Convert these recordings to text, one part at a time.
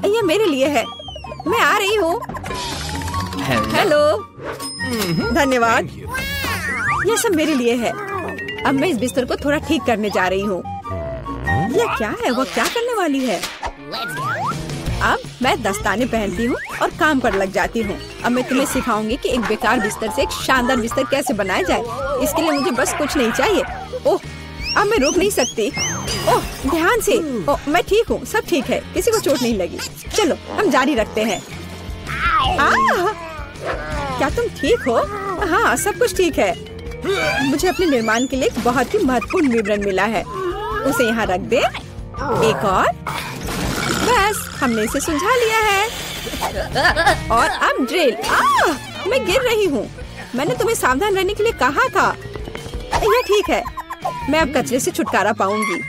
ये मेरे लिए है। मैं आ रही हूँ। हेलो, धन्यवाद। ये सब मेरे लिए है। अब मैं इस बिस्तर को थोड़ा ठीक करने जा रही हूँ। ये क्या है? वो क्या करने वाली है? अब मैं दस्ताने पहनती हूँ और काम पर लग जाती हूँ। अब मैं तुम्हें सिखाऊंगी कि एक बेकार बिस्तर से एक शानदार बिस्तर कैसे बनाया जाए। इसके लिए मुझे बस कुछ नहीं चाहिए। ओह, अब मैं रुक नहीं सकती। ओह, ध्यान से। ओह, मैं ठीक हूँ, सब ठीक है, किसी को चोट नहीं लगी। चलो हम जारी रखते हैं। क्या तुम ठीक हो? हाँ, सब कुछ ठीक है। मुझे अपने निर्माण के लिए एक बहुत ही महत्वपूर्ण विवरण मिला है। उसे यहाँ रख दे। एक और। बस, हमने इसे सुलझा लिया है। और अब ड्रिल। मैं गिर रही हूँ। मैंने तुम्हें सावधान रहने के लिए कहा था। यह ठीक है। मैं अब कचरे से छुटकारा पाऊंगी।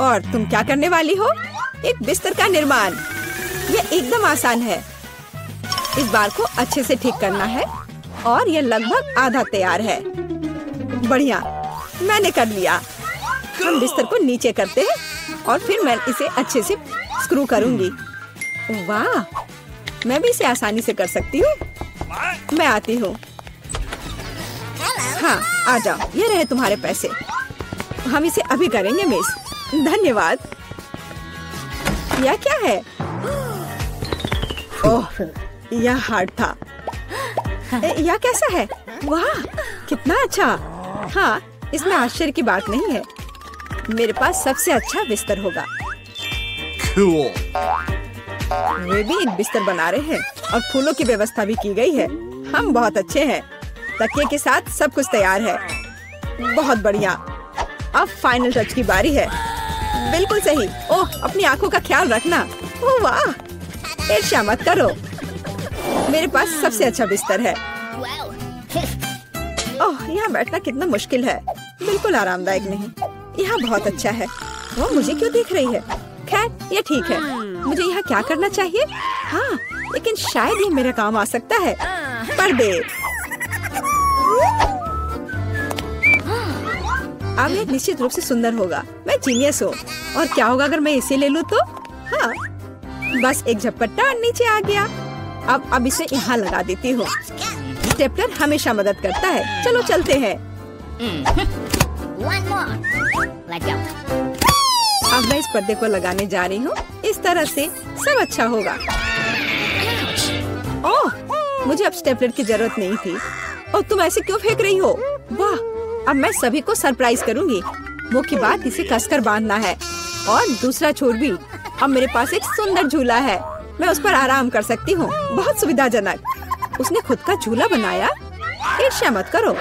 और तुम क्या करने वाली हो? एक बिस्तर का निर्माण। यह एकदम आसान है। इस बार को अच्छे से ठीक करना है और यह लगभग आधा तैयार है। बढ़िया, मैंने कर लिया। हम बिस्तर को नीचे करते हैं और फिर मैं इसे अच्छे से स्क्रू करूंगी। वाह, मैं भी इसे आसानी से कर सकती हूँ। मैं आती हूँ। हाँ, आ जाओ। ये रहे तुम्हारे पैसे। हम इसे अभी करेंगे मिस। धन्यवाद। यह क्या है? ओह, यह हार्ड था। यह कैसा है? वाह, कितना अच्छा। हाँ, इसमें आश्चर्य की बात नहीं है। मेरे पास सबसे अच्छा बिस्तर होगा। Cool. वे भी एक बिस्तर बना रहे हैं और फूलों की व्यवस्था भी की गई है। हम बहुत अच्छे हैं। तकिए के साथ सब कुछ तैयार है। बहुत बढ़िया। अब फाइनल टच की बारी है। बिल्कुल सही। ओह, अपनी आंखों का ख्याल रखना। ओह वाह, ईर्ष्या मत करो। मेरे पास सबसे अच्छा बिस्तर है। ओह, यहाँ बैठना कितना मुश्किल है। बिल्कुल आरामदायक नहीं। यहाँ बहुत अच्छा है। वो मुझे क्यों देख रही है? खैर, ये ठीक है। मुझे यहाँ क्या करना चाहिए? हाँ, लेकिन शायद ये मेरा काम आ सकता है। पर्दे। अब ये निश्चित रूप से सुंदर होगा। मैं जीनियस हूँ। और क्या होगा अगर मैं इसे ले लूँ तो? हाँ, बस एक झपट्टा और नीचे आ गया। अब इसे यहाँ लगा देती हूँ। स्टेपलर हमेशा मदद करता है। चलो चलते हैं। अब मैं इस पर्दे को लगाने जा रही हूँ। इस तरह से सब अच्छा होगा। ओह, मुझे अब स्टेपलर की जरूरत नहीं थी। और तुम ऐसे क्यों फेंक रही हो? वाह, अब मैं सभी को सरप्राइज करूँगी। मुख्य बात इसे कसकर बांधना है और दूसरा छोर भी। अब मेरे पास एक सुंदर झूला है। मैं उस पर आराम कर सकती हूँ। बहुत सुविधाजनक। उसने खुद का झूला बनाया। ईर्ष्या मत करो।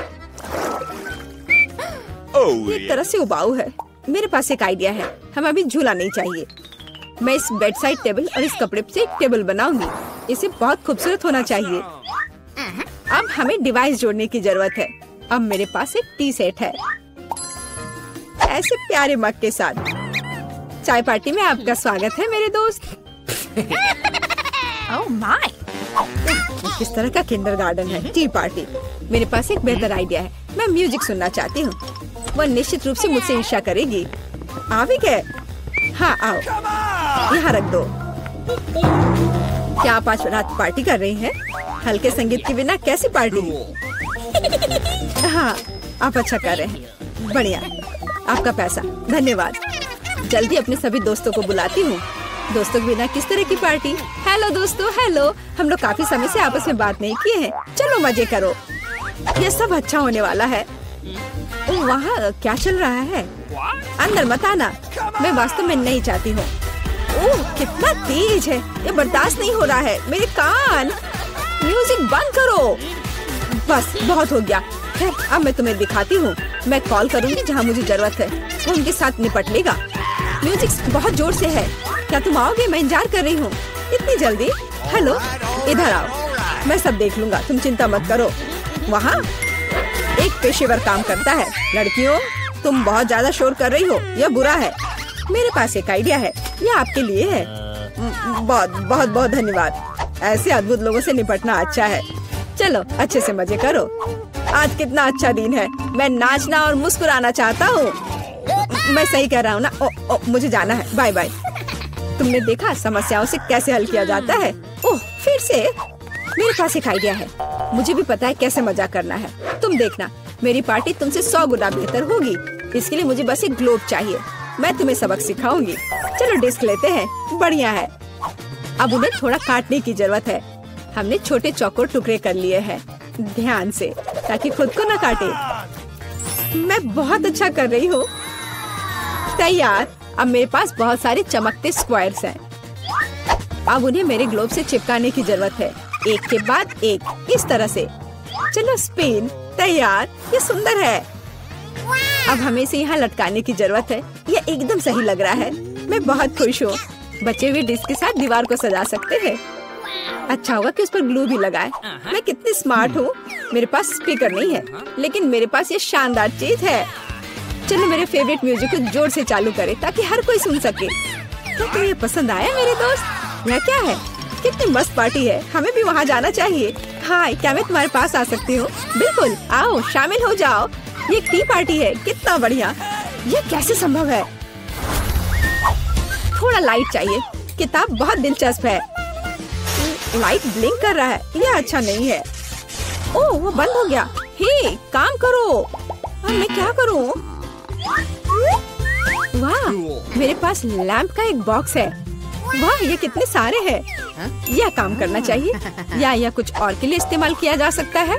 एक तरह से उबाऊ है। मेरे पास एक आइडिया है। हमें अभी झूला नहीं चाहिए। मैं इस बेड साइड टेबल और इस कपड़े से एक टेबल बनाऊंगी। इसे बहुत खूबसूरत होना चाहिए। अब हमें डिवाइस जोड़ने की जरूरत है। अब मेरे पास एक टी सेट है, ऐसे प्यारे मग के साथ। चाय पार्टी में आपका स्वागत है मेरे दोस्त। Oh my! किस तरह का किंडरगार्टन है टी पार्टी। मेरे पास एक बेहतर आइडिया है। मैं म्यूजिक सुनना चाहती हूँ। वह निश्चित रूप से मुझसे ईर्ष्या करेगी। आ भी गए? हाँ, आओ, यहाँ रख दो। क्या आप आज रात पार्टी कर रही हैं? हल्के संगीत के बिना कैसी पार्टी? हाँ, आप अच्छा कर रहे हैं। बढ़िया, आपका पैसा। धन्यवाद। जल्दी अपने सभी दोस्तों को बुलाती हूँ। दोस्तों के बिना किस तरह की पार्टी? हेलो दोस्तों, हेलो। हम लोग काफी समय से आपस में बात नहीं किए हैं। चलो मजे करो। ये सब अच्छा होने वाला है। ओह, वहाँ क्या चल रहा है? अंदर मत आना। मैं वास्तव में नहीं चाहती हूँ। ओह, कितना तेज है। ये बर्दाश्त नहीं हो रहा है। मेरे कान। म्यूजिक बंद करो। बस, बहुत हो गया। खैर, अब मैं तुम्हें दिखाती हूँ। मैं कॉल करूँगी जहाँ मुझे जरूरत है। वो उनके साथ निपट लेगा। म्यूजिक बहुत जोर से है। क्या तुम आओगे? मैं इंतजार कर रही हूँ। इतनी जल्दी? हेलो, इधर आओ। मैं सब देख लूंगा, तुम चिंता मत करो। वहाँ एक पेशेवर काम करता है। लड़कियों, तुम बहुत ज्यादा शोर कर रही हो। यह बुरा है। मेरे पास एक आइडिया है। यह आपके लिए है। बहुत बहुत बहुत धन्यवाद। ऐसे अद्भुत लोगों से निपटना अच्छा है। चलो अच्छे से मजे करो। आज कितना अच्छा दिन है। मैं नाचना और मुस्कुराना चाहता हूँ। मैं सही कह रहा हूँ ना? मुझे जाना है। Bye bye. तुमने देखा समस्याओं से कैसे हल किया जाता है? ओह, फिर से मेरे पास एक आइडिया है। मुझे भी पता है कैसे मजाक करना है। तुम देखना, मेरी पार्टी तुमसे 100 गुना बेहतर होगी। इसके लिए मुझे बस एक ग्लोब चाहिए। मैं तुम्हें सबक सिखाऊंगी। चलो डिस्क लेते हैं। बढ़िया है। अब उन्हें थोड़ा काटने की जरूरत है। हमने छोटे चौकोर टुकड़े कर लिए हैं, ध्यान से, ताकि खुद को न काटे। मैं बहुत अच्छा कर रही हूँ। तैयार। अब मेरे पास बहुत सारे चमकते स्क्वायर्स हैं। अब उन्हें मेरे ग्लोब से चिपकाने की जरूरत है, एक के बाद एक, इस तरह से। चलो स्पिन। तैयार। ये सुंदर है। अब हमें इसे यहाँ लटकाने की जरूरत है। ये एकदम सही लग रहा है। मैं बहुत खुश हूँ। बचे हुए डिस्क के साथ दीवार को सजा सकते हैं। अच्छा होगा कि उस पर ग्लू भी लगाए। मैं कितनी स्मार्ट हूँ। मेरे पास स्पीकर नहीं है, लेकिन मेरे पास ये शानदार चीज है। चलो मेरे फेवरेट म्यूजिक को जोर से चालू करें ताकि हर कोई सुन सके। क्या तुम्हें ये पसंद आया मेरे दोस्त? यह क्या है? कितनी मस्त पार्टी है। हमें भी वहाँ जाना चाहिए। हाय, क्या मैं तुम्हारे पास आ सकती हूँ? बिल्कुल, आओ शामिल हो जाओ। ये एक टी पार्टी है। कितना बढ़िया। ये कैसे संभव है? थोड़ा लाइट चाहिए। किताब बहुत दिलचस्प है। लाइट ब्लिंक कर रहा है। यह अच्छा नहीं है। ओह, वो बंद हो गया। हे, काम करो। अब मैं क्या करूँ? वाह, मेरे पास लैंप का एक बॉक्स है। वाह, ये कितने सारे हैं। यह काम करना चाहिए या कुछ और के लिए इस्तेमाल किया जा सकता है।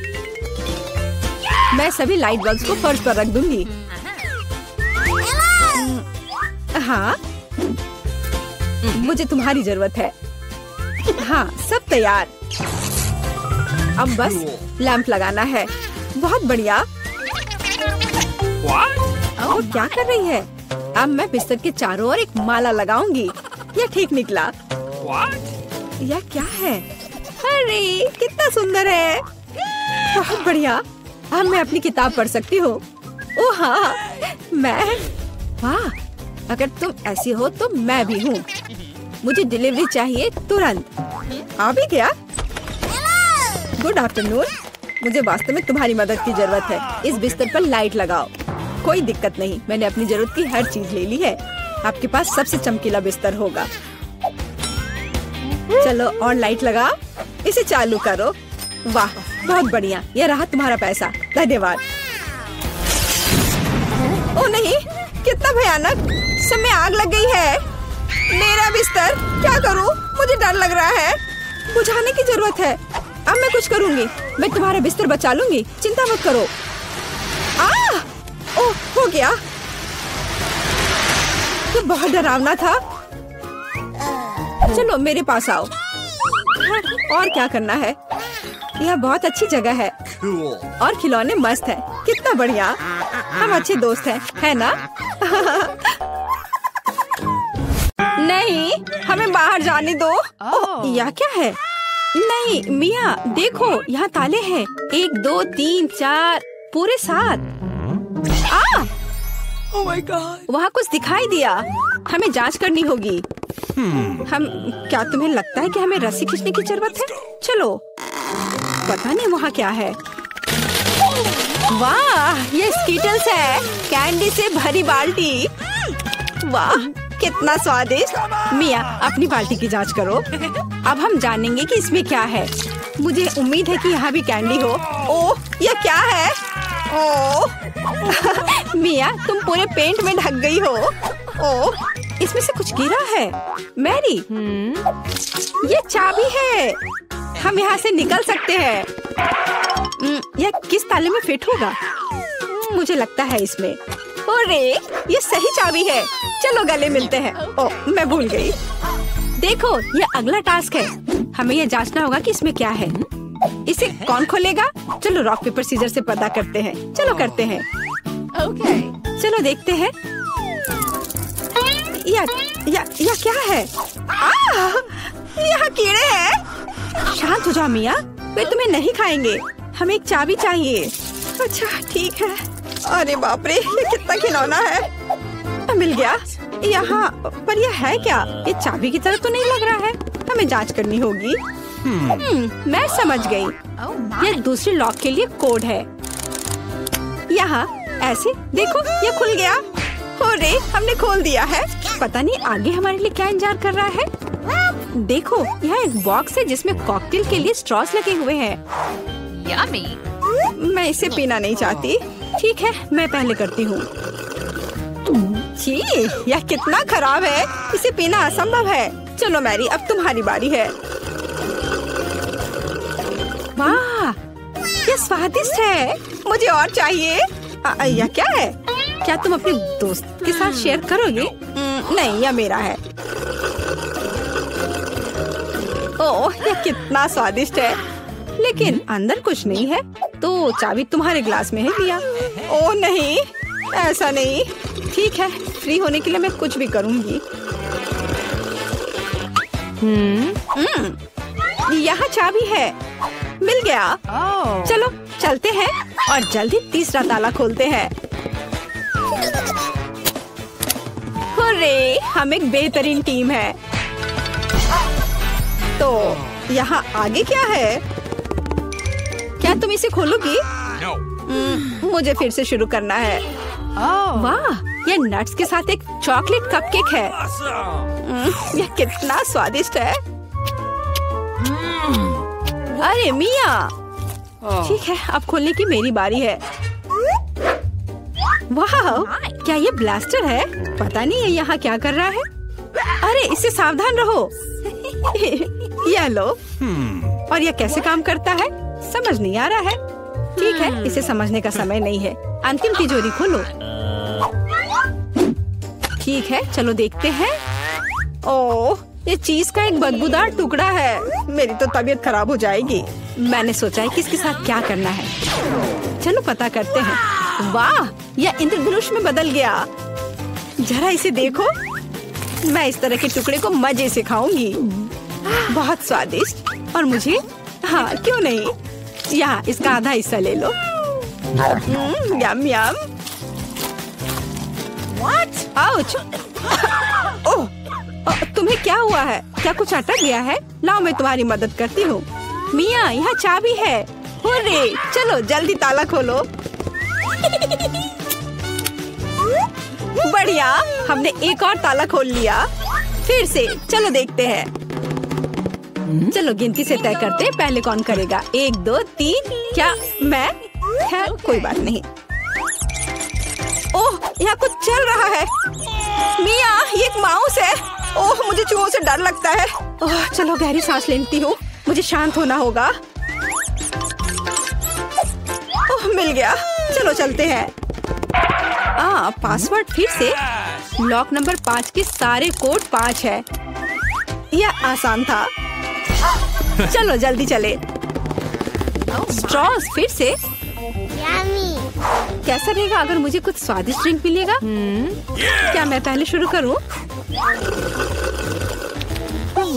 मैं सभी लाइट बल्ब्स को फर्श पर रख दूंगी। हाँ, मुझे तुम्हारी जरूरत है। हाँ, सब तैयार। अब बस लैंप लगाना है। बहुत बढ़िया। वो क्या कर रही है? अब मैं बिस्तर के चारों ओर एक माला लगाऊंगी। यह ठीक निकला। यह क्या है? अरे, कितना सुंदर है। बहुत बढ़िया। अब मैं अपनी किताब पढ़ सकती हूँ। ओह हाँ, मैं। वाह, अगर तुम ऐसी हो तो मैं भी हूँ। मुझे डिलीवरी चाहिए तुरंत। आ भी गया। Good afternoon. मुझे वास्तव में तुम्हारी मदद की जरूरत है। इस बिस्तर पर लाइट लगाओ। कोई दिक्कत नहीं, मैंने अपनी जरूरत की हर चीज ले ली है। आपके पास सबसे चमकीला बिस्तर होगा। चलो और लाइट लगाओ। इसे चालू करो। वाह, बहुत बढ़िया। यह रहा तुम्हारा पैसा। धन्यवाद। ओ नहीं, कितना भयानक। सब में आग लग गई है। मेरा बिस्तर, क्या करूं? मुझे डर लग रहा है। बुझाने की जरूरत है। अब मैं कुछ करूंगी। मैं तुम्हारा बिस्तर बचा लूंगी, चिंता मत करो। ओह, हो गया। ये बहुत डरावना था। चलो मेरे पास आओ। और क्या करना है? यह बहुत अच्छी जगह है। और खिलौने मस्त हैं। कितना बढ़िया। हम अच्छे दोस्त हैं, है ना? नहीं, हमें बाहर जाने दो। ओह, यह क्या है? नहीं मिया, देखो यहाँ ताले हैं। 1 2 3 4, पूरे 7। Oh my God! वहाँ कुछ दिखाई दिया। हमें जांच करनी होगी। हम, क्या तुम्हें लगता है कि हमें रस्सी खींचने की जरूरत है? चलो। पता नहीं वहाँ क्या है। वाह, ये स्कीटल्स है। कैंडी से भरी बाल्टी। वाह, कितना स्वादिष्ट। मिया, अपनी बाल्टी की जांच करो। अब हम जानेंगे कि इसमें क्या है। मुझे उम्मीद है कि यहाँ भी कैंडी हो। ओह, ये क्या है? ओह मिया, तुम पूरे पेंट में ढक गई हो। ओह, इसमें से कुछ गिरा है। मैरी, ये चाबी है। हम यहाँ से निकल सकते हैं। यह किस ताले में फिट होगा? मुझे लगता है इसमें। अरे, ये सही चाबी है। चलो गले मिलते हैं। ओह, मैं भूल गई। देखो, ये अगला टास्क है। हमें यह जांचना होगा कि इसमें क्या है। इसे कौन खोलेगा? चलो रॉक पेपर सीजर से पता करते हैं। चलो करते हैं। ओके, चलो देखते हैं। या क्या है? यहाँ कीड़े हैं। शांत हो जाओ मिया, वे तुम्हें नहीं खाएंगे। हमें एक चाबी चाहिए। अच्छा ठीक है। अरे बाप रे, ये कितना खिलौना है। मिल गया। यहाँ पर यह है क्या? ये चाबी की तरह तो नहीं लग रहा है। हमें जांच करनी होगी। मैं समझ गई। यह दूसरे लॉक के लिए कोड है। यहाँ ऐसे देखो, ये खुल गया। अरे हमने खोल दिया है। पता नहीं आगे हमारे लिए क्या इंतजार कर रहा है। देखो यहाँ एक बॉक्स है जिसमें कॉकटेल के लिए स्ट्रॉस लगे हुए हैं। Yummy. मैं इसे पीना नहीं चाहती। ठीक है मैं पहले करती हूँ। छी, यह कितना खराब है। इसे पीना असंभव है। चलो मैरी अब तुम्हारी बारी है। वाह ये स्वादिष्ट है। मुझे और चाहिए। यह क्या है? क्या तुम अपने दोस्त के साथ शेयर करोगे? नहीं यह मेरा है। ओह यह कितना स्वादिष्ट है, लेकिन अंदर कुछ नहीं है। तो चाबी तुम्हारे ग्लास में है लिया। ओह नहीं ऐसा नहीं। ठीक है फ्री होने के लिए मैं कुछ भी करूंगी। यहाँ चाबी है। मिल गया। चलो चलते हैं और जल्दी तीसरा ताला खोलते हैं। हुर्रे, हम एक बेहतरीन टीम है। तो यहाँ आगे क्या है? क्या तुम इसे खोलोगी? No. मुझे फिर से शुरू करना है। वाह यह नट्स के साथ एक चॉकलेट कपकेक है। Awesome. यह कितना स्वादिष्ट है। अरे मिया ठीक है अब खोलने की मेरी बारी है। वाह क्या ये ब्लास्टर है? पता नहीं ये यहाँ क्या कर रहा है। अरे इससे सावधान रहो। यह लो। और यह कैसे काम करता है समझ नहीं आ रहा है। ठीक है इसे समझने का समय नहीं है। अंतिम तिजोरी खोलो। ठीक है चलो देखते हैं। ओह ये चीज का एक बदबूदार टुकड़ा है। मेरी तो तबीयत खराब हो जाएगी। मैंने सोचा है कि इसके साथ क्या करना है। चलो पता करते हैं। वाह यह इंद्रधनुष में बदल गया। जरा इसे देखो। मैं इस तरह के टुकड़े को मजे से खाऊंगी। बहुत स्वादिष्ट। और मुझे हाँ क्यों नहीं। यहाँ इसका आधा हिस्सा ले लो। यम यम। आउच। ओह तुम्हें क्या हुआ है? क्या कुछ अटक गया है? लाओ मैं तुम्हारी मदद करती हूँ। मिया यहाँ चाबी है। हुर्रे, चलो जल्दी ताला खोलो। बढ़िया हमने एक और ताला खोल लिया। फिर से चलो देखते हैं। चलो गिनती से तय करते हैं पहले कौन करेगा। 1 2 3। क्या मैं? खैर कोई बात नहीं। ओह यहाँ कुछ चल रहा है। मिया ये एक माउस है। ओह मुझे चूहों से डर लगता है। ओह चलो गहरी सांस लेती हूँ। मुझे शांत होना होगा। ओह मिल गया। चलो चलते हैं। पासवर्ड फिर से। लॉक नंबर 5 के सारे कोड 5 है। यह आसान था। चलो जल्दी चले। स्ट्रॉस फिर से। कैसा रहेगा अगर मुझे कुछ स्वादिष्ट ड्रिंक मिलेगा? क्या मैं पहले शुरू करूं?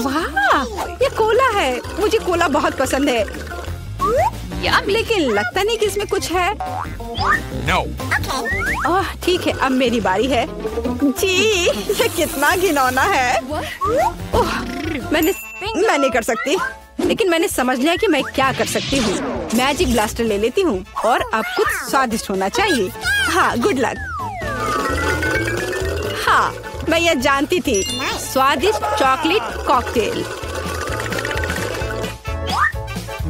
वाह ये कोला है। मुझे कोला बहुत पसंद है। लेकिन लगता नहीं कि इसमें कुछ है। No. ओह ठीक है अब मेरी बारी है। जी ये कितना घिनौना है। ओह मैं नहीं कर सकती। लेकिन मैंने समझ लिया कि मैं क्या कर सकती हूँ। मैजिक ब्लास्टर ले लेती हूँ और अब कुछ स्वादिष्ट होना चाहिए। हाँ गुड लक। हाँ मैं यह जानती थी। स्वादिष्ट चॉकलेट कॉकटेल।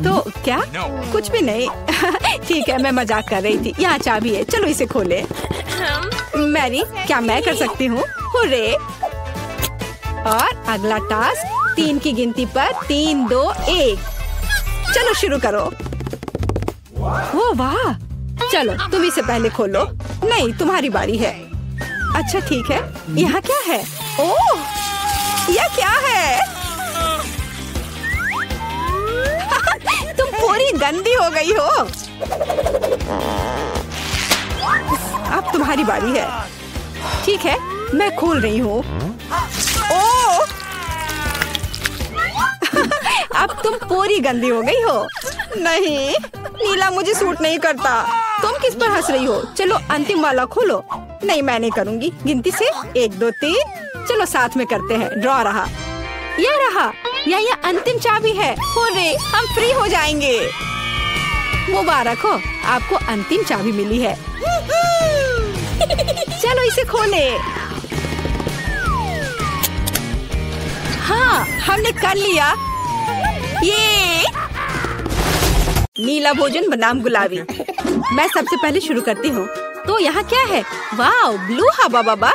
तो क्या? No. कुछ भी नहीं। ठीक है मैं मजाक कर रही थी। यहाँ चाबी है। चलो इसे खोले। मैरी क्या मैं कर सकती हूँ? हुर्रे। और अगला टास्क 3 की गिनती पर 3 2 1। चलो शुरू करो। ओ वाह चलो तुम इसे पहले खोलो। नहीं तुम्हारी बारी है। अच्छा ठीक है। यहाँ क्या है? ओह यह क्या है? तुम पूरी गंदी हो गई हो। अब तुम्हारी बारी है। ठीक है मैं खोल रही हूँ। ओह अब तुम पूरी गंदी हो गई हो। नहीं नीला मुझे सूट नहीं करता। तुम किस पर हंस रही हो? चलो अंतिम वाला खोलो। नहीं मैं नहीं करूँगी। गिनती से 1 2 3। चलो साथ में करते हैं। ड्रॉ रहा। यह रहा। यह अंतिम चाबी है। हुर्रे हम फ्री हो जाएंगे। मुबारक हो आपको अंतिम चाबी मिली है। चलो इसे खोले। हाँ, हमने कर लिया। ये नीला भोजन बनाम गुलाबी। मैं सबसे पहले शुरू करती हूँ। तो यहाँ क्या है? वाह, ब्लू हवा बाबा,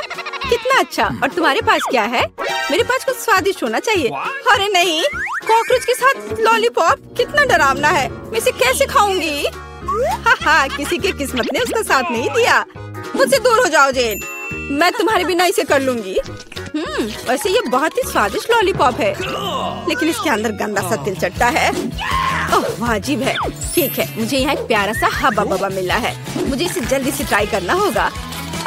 कितना अच्छा। और तुम्हारे पास क्या है? मेरे पास कुछ स्वादिष्ट होना चाहिए। अरे नहीं, कॉकरोच के साथ लॉलीपॉप, कितना डरावना है। मैं इसे कैसे खाऊंगी? हाँ, किसी के किस्मत ने उसका साथ नहीं दिया। मुझसे दूर हो जाओ जेन, मैं तुम्हारे बिना इसे कर लूंगी। वैसे ये बहुत ही स्वादिष्ट लॉलीपॉप है, लेकिन इसके अंदर गंदा सा तिलचट्टा है। ओह, वाजिब है। ठीक है, मुझे यहाँ एक प्यारा सा हवा बाबा मिला है। मुझे इसे जल्दी से ट्राई करना होगा।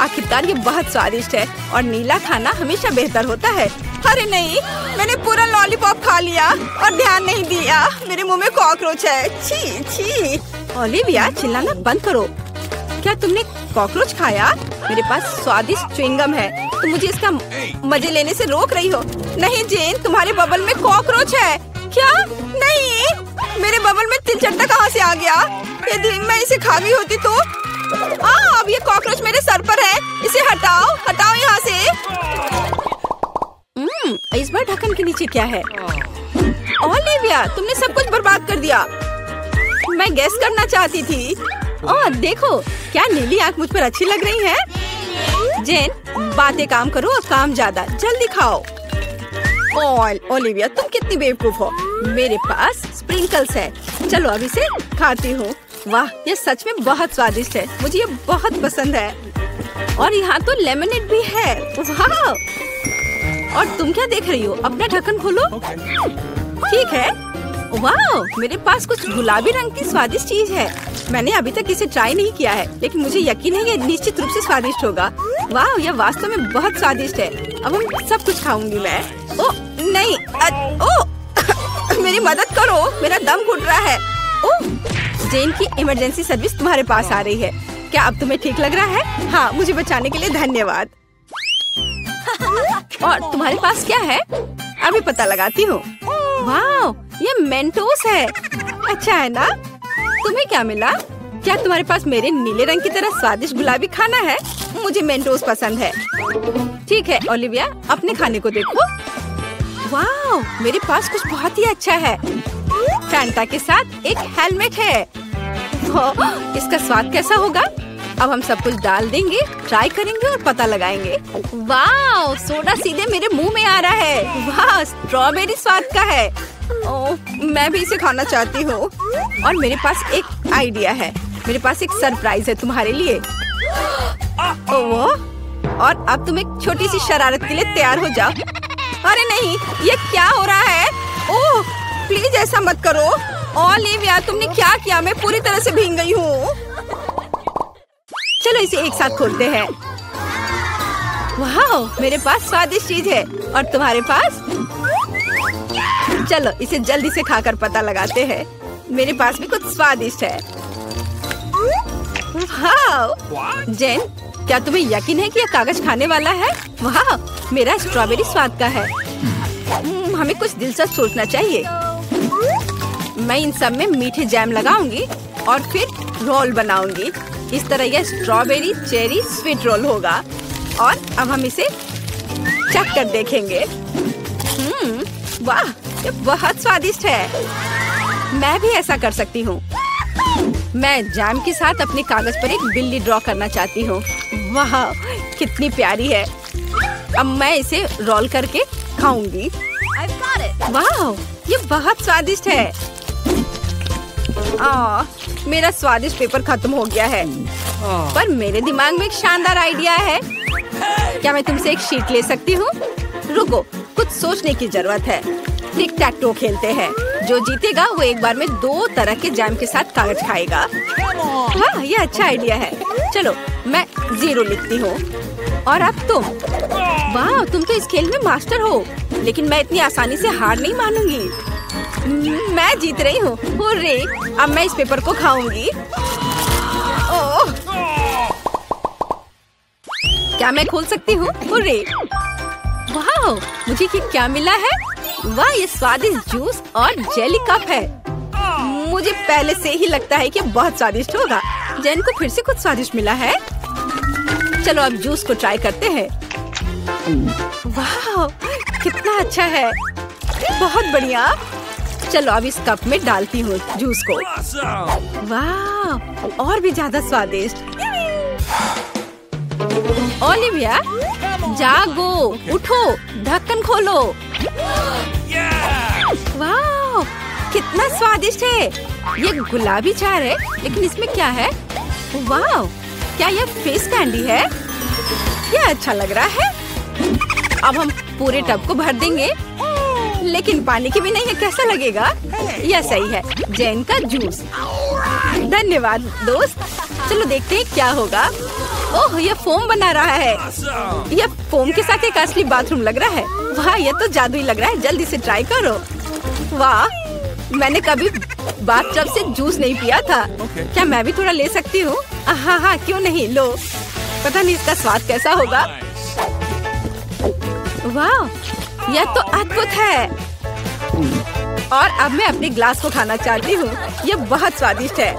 आखिरकार ये बहुत स्वादिष्ट है और नीला खाना हमेशा बेहतर होता है। अरे नहीं, मैंने पूरा लॉलीपॉप खा लिया और ध्यान नहीं दिया। मेरे मुंह में कॉकरोच है। छी छी। ओलिविया, चिल्लाना बंद करो। क्या तुमने कॉकरोच खाया? मेरे पास स्वादिष्ट च्युइंगम है, तुम मुझे इसका मजे लेने से रोक रही हो। नहीं जेन, तुम्हारे बबल में कॉकरोच है। क्या? नहीं, मेरे बबल में तिलचट्टा कहाँ से आ गया? यदि मैं इसे खा गई होती तो। अब ये कॉकरोच मेरे सर पर है। इसे हटाओ, हटाओ यहाँ से। इस बार ढक्कन के नीचे क्या है? ओलिविया, तुमने सब कुछ बर्बाद कर दिया। मैं गेस करना चाहती थी। ओह देखो, क्या नीली आंख मुझ पर अच्छी लग रही है। जेन, बातें काम करो और काम ज्यादा। जल्दी खाओ। ओलिविया, तुम कितनी बेवकूफ हो। मेरे पास स्प्रिंकल्स है। चलो अब इसे खाती हूँ। वाह, ये सच में बहुत स्वादिष्ट है। मुझे ये बहुत पसंद है। और यहाँ तो लेमनेड भी है। वाह! और तुम क्या देख रही हो? अपना ढक्कन खोलो। ठीक है। वाह, मेरे पास कुछ गुलाबी रंग की स्वादिष्ट चीज है। मैंने अभी तक इसे ट्राई नहीं किया है, लेकिन मुझे यकीन है ये निश्चित रूप से स्वादिष्ट होगा। वाह, यह वास्तव में बहुत स्वादिष्ट है। अब हम सब कुछ खाऊंगी मैं। ओ नहीं, मेरी मदद करो, मेरा दम घुट रहा है। ओह, जेन की इमरजेंसी सर्विस तुम्हारे पास आ रही है। क्या अब तुम्हें ठीक लग रहा है? हाँ, मुझे बचाने के लिए धन्यवाद। और तुम्हारे पास क्या है? अभी पता लगाती हूँ। वाह, ये मेंटोस है। अच्छा है ना? तुम्हें क्या मिला? क्या तुम्हारे पास मेरे नीले रंग की तरह स्वादिष्ट गुलाबी खाना है? मुझे मेंटोस पसंद है। ठीक है ओलिविया, अपने खाने को देखो। वाह, मेरे पास कुछ बहुत ही अच्छा है। फैंटा के साथ एक हेलमेट है। इसका स्वाद कैसा होगा? अब हम सब कुछ डाल देंगे, ट्राई करेंगे और पता लगाएंगे। वाह, सोडा सीधे मेरे मुंह में आ रहा है। वाह, स्ट्रॉबेरी स्वाद का है। ओह, मैं भी इसे खाना चाहती हूँ। और मेरे पास एक आइडिया है। मेरे पास एक सरप्राइज है तुम्हारे लिए। ओह, और अब तुम एक छोटी सी शरारत के लिए तैयार हो जाओ। अरे नहीं, ये क्या हो रहा है? ओह, प्लीज ऐसा मत करो। ओलिविया, तुमने क्या किया? मैं पूरी तरह से भीग गई हूँ। चलो इसे एक साथ खोलते हैं। वाह, मेरे पास स्वादिष्ट चीज है। और तुम्हारे पास? चलो इसे जल्दी से खाकर पता लगाते हैं। मेरे पास भी कुछ स्वादिष्ट है। वाह! जेन, क्या तुम्हें यकीन है कि यह कागज खाने वाला है? वाह, मेरा स्ट्रॉबेरी स्वाद का है। हमें कुछ दिलचस्प सोचना चाहिए। मैं इन सब में मीठे जैम लगाऊंगी और फिर रोल बनाऊंगी। इस तरह यह स्ट्रॉबेरी चेरी स्वीट रोल होगा। और अब हम इसे चख कर देखेंगे। वाह, ये बहुत स्वादिष्ट है। मैं भी ऐसा कर सकती हूँ। मैं जैम के साथ अपने कागज पर एक बिल्ली ड्रॉ करना चाहती हूँ। वाह, कितनी प्यारी है। अब मैं इसे रोल करके खाऊंगी। वाह, ये बहुत स्वादिष्ट है। मेरा स्वादिष्ट पेपर खत्म हो गया है। पर मेरे दिमाग में एक शानदार आइडिया है। क्या मैं तुमसे एक शीट ले सकती हूँ? रुको, कुछ सोचने की जरूरत है। टिक टैक टो खेलते हैं। जो जीतेगा वो एक बार में 2 तरह के जैम के साथ कागज खाएगा। वाह, ये अच्छा आइडिया है। चलो मैं 0 लिखती हूँ। और अब तुम? वाह, तुम तो इस खेल में मास्टर हो। लेकिन मैं इतनी आसानी से हार नहीं मानूंगी। मैं जीत रही हूँ। हुर्रे! अब मैं इस पेपर को खाऊंगी। ओह! क्या मैं खोल सकती हूँ? हुर्रे! वाह, मुझे क्या मिला है? वाह, ये स्वादिष्ट जूस और जेली कप है। मुझे पहले से ही लगता है कि बहुत स्वादिष्ट होगा। जेन को फिर से कुछ स्वादिष्ट मिला है। चलो अब जूस को ट्राई करते हैं। वाह, कितना अच्छा है, बहुत बढ़िया। चलो अब इस कप में डालती हूँ जूस को। वाह, और भी ज्यादा स्वादिष्ट। ओलिविया, जागो, उठो, ढक्कन खोलो। वाह, कितना स्वादिष्ट है। ये गुलाबी चार है, लेकिन इसमें क्या है? वाह, क्या यह फेस कैंडी है? यह अच्छा लग रहा है। अब हम पूरे टब को भर देंगे, लेकिन पानी की भी नहीं है। कैसा लगेगा? यह सही है, जैन का जूस। धन्यवाद दोस्त। चलो देखते हैं क्या होगा। ओह, यह फोम बना रहा है। यह फोम के साथ एक असली बाथरूम लग रहा है। वाह, यह तो जादुई लग रहा है। जल्दी से ट्राई करो। वाह, मैंने कभी बाथटब से जूस नहीं पिया था। क्या मैं भी थोड़ा ले सकती हूँ? हाँ हाँ, क्यों नहीं, लो। पता नहीं इसका स्वाद कैसा होगा। वाह, यह तो अद्भुत है। और अब मैं अपने ग्लास को खाना चाहती हूँ। यह बहुत स्वादिष्ट है।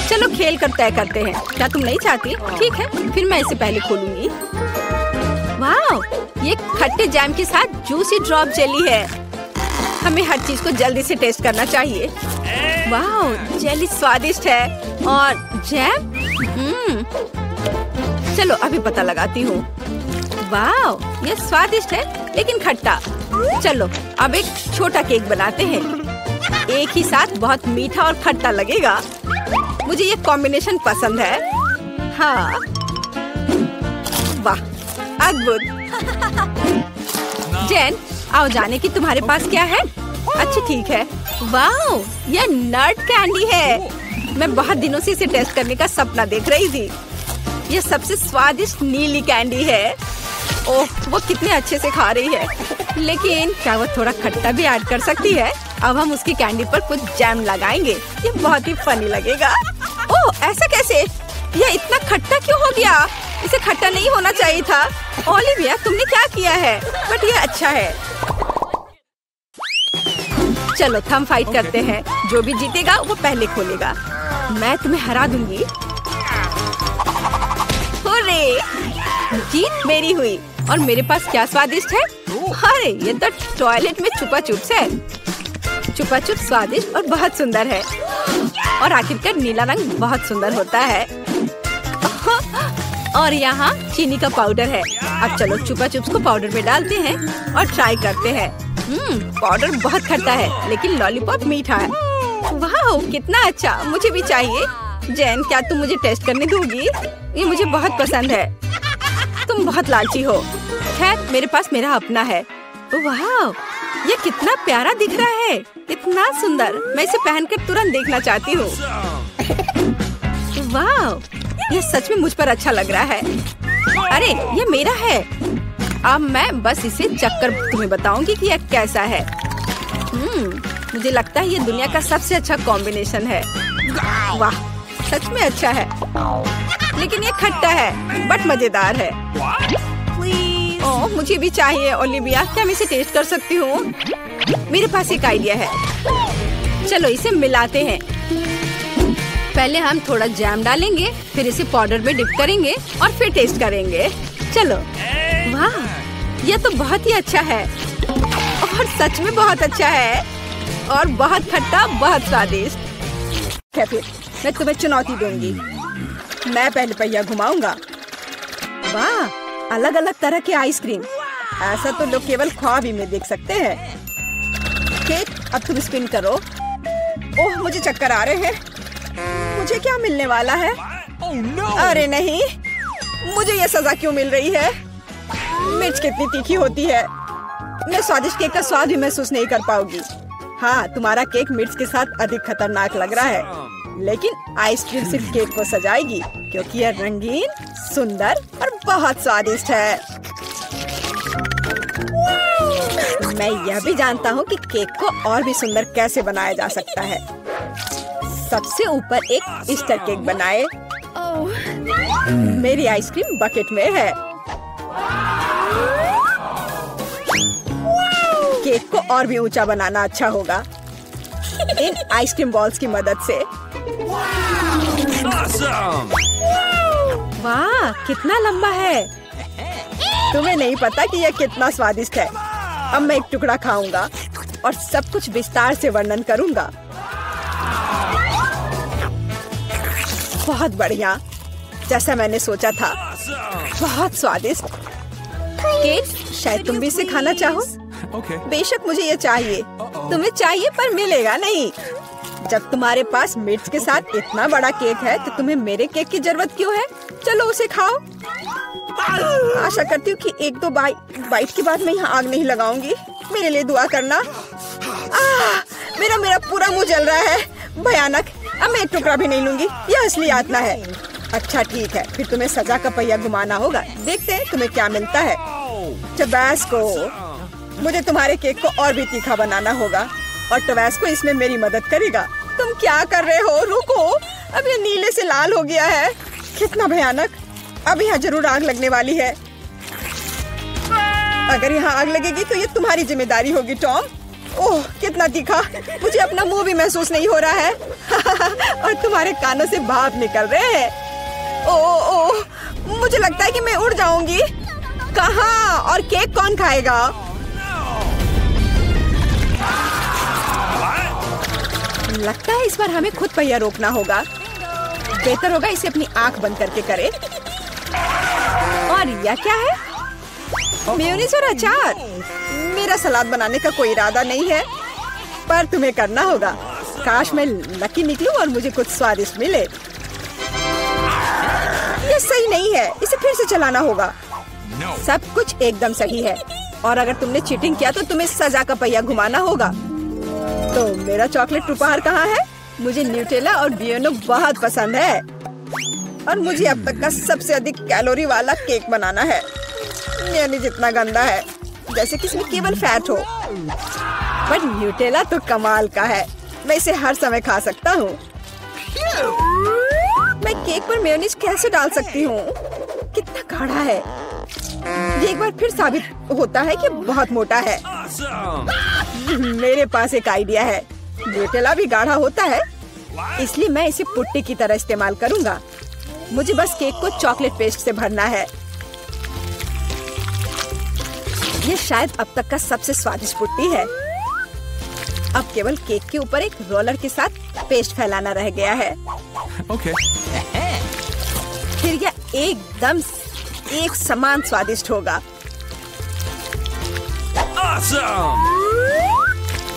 चलो खेल कर तय करते हैं। क्या तुम नहीं चाहती? ठीक है, फिर मैं इसे पहले खोलूंगी। वाह, ये खट्टे जैम के साथ जूसी ड्रॉप जेली है। हमें हर चीज को जल्दी से टेस्ट करना चाहिए। वाह, जेली स्वादिष्ट है और जैम चलो अभी पता लगाती हूँ। वाह, ये स्वादिष्ट है लेकिन खट्टा। चलो अब एक छोटा केक बनाते हैं। एक ही साथ बहुत मीठा और खट्टा लगेगा। मुझे ये कॉम्बिनेशन पसंद है। हाँ, वाह, अद्भुत। जैन, आओ जाने की तुम्हारे पास क्या है? अच्छा ठीक है। वाह, यह नट कैंडी है। मैं बहुत दिनों से इसे टेस्ट करने का सपना देख रही थी। यह सबसे स्वादिष्ट नीली कैंडी है। ओह, वो कितने अच्छे से खा रही है। लेकिन क्या वो थोड़ा खट्टा भी ऐड कर सकती है? अब हम उसकी कैंडी पर कुछ जैम लगाएंगे। ये बहुत ही फनी लगेगा। ओह, ऐसा कैसे? यह इतना खट्टा क्यों हो गया? इसे खट्टा नहीं होना चाहिए था। ओलिविया, तुमने क्या किया है? बट ये अच्छा है। चलो थम फाइट करते हैं। जो भी जीतेगा वो पहले खोलेगा। मैं तुम्हें हरा दूंगी। हुर्रे! जीत मेरी हुई। और मेरे पास क्या स्वादिष्ट है? अरे, ये तो टॉयलेट में छुपा चुप्स है। छुपा चुप स्वादिष्ट और बहुत सुंदर है। और आखिरकार नीला रंग बहुत सुंदर होता है। और यहाँ चीनी का पाउडर है। अब चलो छुपा चुप्स को पाउडर में डालते हैं और ट्राई करते हैं। पाउडर बहुत खट्टा है लेकिन लॉलीपॉप मीठा है। वाह, कितना अच्छा, मुझे भी चाहिए। जैन, क्या तुम मुझे टेस्ट करने दोगी? ये मुझे बहुत पसंद है। तुम बहुत लालची हो। खैर, मेरे पास मेरा अपना है। वाह, ये कितना प्यारा दिख रहा है, इतना सुंदर। मैं इसे पहनकर तुरंत देखना चाहती हूँ। वाह, ये सच में मुझ पर अच्छा लग रहा है। अरे, ये मेरा है। अब मैं बस इसे चक्कर तुम्हें बताऊंगी कि यह कैसा है। मुझे लगता है ये दुनिया का सबसे अच्छा कॉम्बिनेशन है। वाह, सच में अच्छा है। लेकिन ये खट्टा है बट मजेदार है। ओह, मुझे भी चाहिए। ओलिविया, क्या मैं इसे टेस्ट कर सकती हूँ? मेरे पास एक आइडिया है। चलो इसे मिलाते हैं। पहले हम थोड़ा जैम डालेंगे, फिर इसे पाउडर में डिप करेंगे और फिर टेस्ट करेंगे। चलो। वाह, यह तो बहुत ही अच्छा है और सच में बहुत अच्छा है और बहुत खट्टा, बहुत स्वादिष्ट। फिर मैं तुम्हें चुनौती दूंगी। मैं पहले पहिया घुमाऊंगा। वाह, अलग अलग तरह के आइसक्रीम। ऐसा तो लोग केवल ख्वाब ही में देख सकते हैं। केक, अब तुम स्पिन करो। ओह, मुझे चक्कर आ रहे हैं। मुझे क्या मिलने वाला है? अरे नहीं, मुझे ये सजा क्यों मिल रही है? मिर्च कितनी तीखी होती है। मैं स्वादिष्ट केक का स्वाद भी महसूस नहीं कर पाऊंगी। हाँ, तुम्हारा केक मिर्च के साथ अधिक खतरनाक लग रहा है, लेकिन आइसक्रीम सिर्फ केक को सजाएगी क्योंकि यह रंगीन, सुंदर और बहुत स्वादिष्ट है। मैं यह भी जानता हूँ कि केक को और भी सुंदर कैसे बनाया जा सकता है। सबसे ऊपर एक ईस्टर केक बनाए। मेरी आइसक्रीम बकेट में है। केक को और भी ऊंचा बनाना अच्छा होगा इन आइसक्रीम बॉल्स की मदद से। Awesome! वाह, कितना लंबा है। तुम्हें नहीं पता कि यह कितना स्वादिष्ट है। अब मैं एक टुकड़ा खाऊंगा और सब कुछ विस्तार से वर्णन करूंगा। बहुत बढ़िया, जैसा मैंने सोचा था। बहुत स्वादिष्ट। केक, शायद तुम भी इसे खाना चाहो। Okay. बेशक मुझे ये चाहिए। तुम्हें चाहिए पर मिलेगा नहीं। जब तुम्हारे पास मिर्च के साथ इतना बड़ा केक है तो तुम्हें मेरे केक की जरूरत क्यों है? चलो उसे खाओ। आशा करती हूँ कि एक दो बाइट के बाद मैं यहाँ आग नहीं लगाऊंगी। मेरे लिए दुआ करना। मेरा पूरा मुंह जल रहा है। भयानक। अब मैं एक टुकड़ा भी नहीं लूंगी। यह असली यातना है। अच्छा ठीक है, फिर तुम्हें सजा का पहिया घुमाना होगा। देखते हैं तुम्हें क्या मिलता है। टबैस्को। मुझे तुम्हारे केक को और भी तीखा बनाना होगा और टबैस्को इसमें मेरी मदद करेगा। तुम क्या कर रहे हो? रुको, अब ये नीले से लाल हो गया है। कितना भयानक। अब यहाँ जरूर आग लगने वाली है। अगर यहाँ आग लगेगी तो ये तुम्हारी जिम्मेदारी होगी टॉम। ओह, कितना तीखा। मुझे अपना मुंह भी महसूस नहीं हो रहा है। और तुम्हारे कानों से भाप निकल रहे हैं। ओह, मुझे लगता है कि मैं उड़ जाऊंगी। कहाँ? और केक कौन खाएगा? लगता है इस बार हमें खुद पहिया रोकना होगा। बेहतर होगा इसे अपनी आंख बंद करके करे। और यह क्या है? मेयोनीज और अचार। मेरा सलाद बनाने का कोई इरादा नहीं है, पर तुम्हें करना होगा। काश मैं लकी निकलूं और मुझे कुछ स्वादिष्ट मिले। ये सही नहीं है, इसे फिर से चलाना होगा। सब कुछ एकदम सही है और अगर तुमने चीटिंग किया तो तुम्हें सजा का पहिया घुमाना होगा। तो मेरा चॉकलेट उपहार कहाँ है? मुझे न्यूटेला और बियोनो बहुत पसंद है और मुझे अब तक का सबसे अधिक कैलोरी वाला केक बनाना है। मेयोनीज जितना गंदा है, जैसे कि इसमें केवल फैट हो। बट न्यूटेला तो कमाल का है। मैं इसे हर समय खा सकता हूँ। मैं केक पर मेयोनीज कैसे डाल सकती हूँ? कितना गाढ़ा है। ये एक बार फिर साबित होता है कि बहुत मोटा है। मेरे पास एक आइडिया है। न्यूटेला भी गाढ़ा होता है, इसलिए मैं इसे पुट्टी की तरह इस्तेमाल करूंगा। मुझे बस केक को चॉकलेट पेस्ट से भरना है। ये शायद अब तक का सबसे स्वादिष्ट पुट्टी है। अब केवल केक के ऊपर एक रोलर के साथ पेस्ट फैलाना रह गया है। Okay. फिर यह एकदम एक समान स्वादिष्ट होगा। Awesome!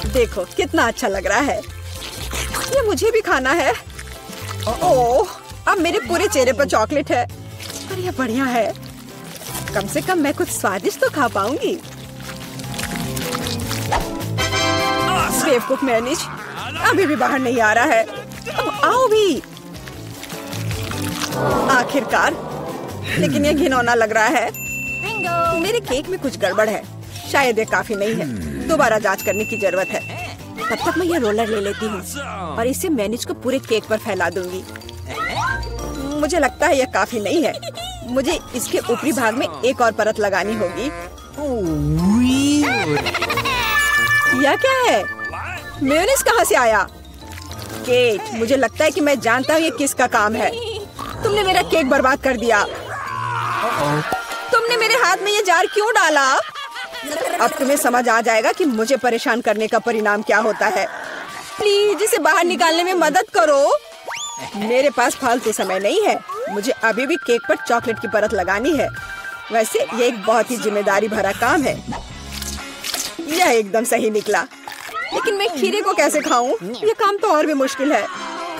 देखो कितना अच्छा लग रहा है। ये मुझे भी खाना है। ओह, अब मेरे पूरे चेहरे पर चॉकलेट है। पर यह बढ़िया है। कम से कम मैं कुछ स्वादिष्ट तो खा पाऊंगी। बेवकूफ मेयोनीज अभी भी बाहर नहीं आ रहा है। अब आओ भी। आखिरकार, लेकिन यह घिनौना लग रहा है। मेरे केक में कुछ गड़बड़ है। शायद ये काफी नहीं है। दोबारा जांच करने की जरूरत है। तब तक मैं ये रोलर ले लेती हूँ और इसे मेयोनीज को पूरे केक पर फैला दूंगी। मुझे लगता है यह काफी नहीं है। मुझे इसके ऊपरी भाग में एक और परत लगानी होगी। यह क्या है? मेयोनीज कहाँ से आया? केट, मुझे लगता है कि मैं जानता हूँ ये किसका काम है। तुमने मेरा केक बर्बाद कर दिया। तुमने मेरे हाथ में ये जार क्यों डाला? अब तुम्हें समझ आ जाएगा कि मुझे परेशान करने का परिणाम क्या होता है। प्लीज इसे बाहर निकालने में मदद करो। मेरे पास फालतू समय नहीं है। मुझे अभी भी केक पर चॉकलेट की परत लगानी है। वैसे ये एक बहुत ही जिम्मेदारी भरा काम है। यह एकदम सही निकला, लेकिन मैं खीरे को कैसे खाऊं? यह काम तो और भी मुश्किल है,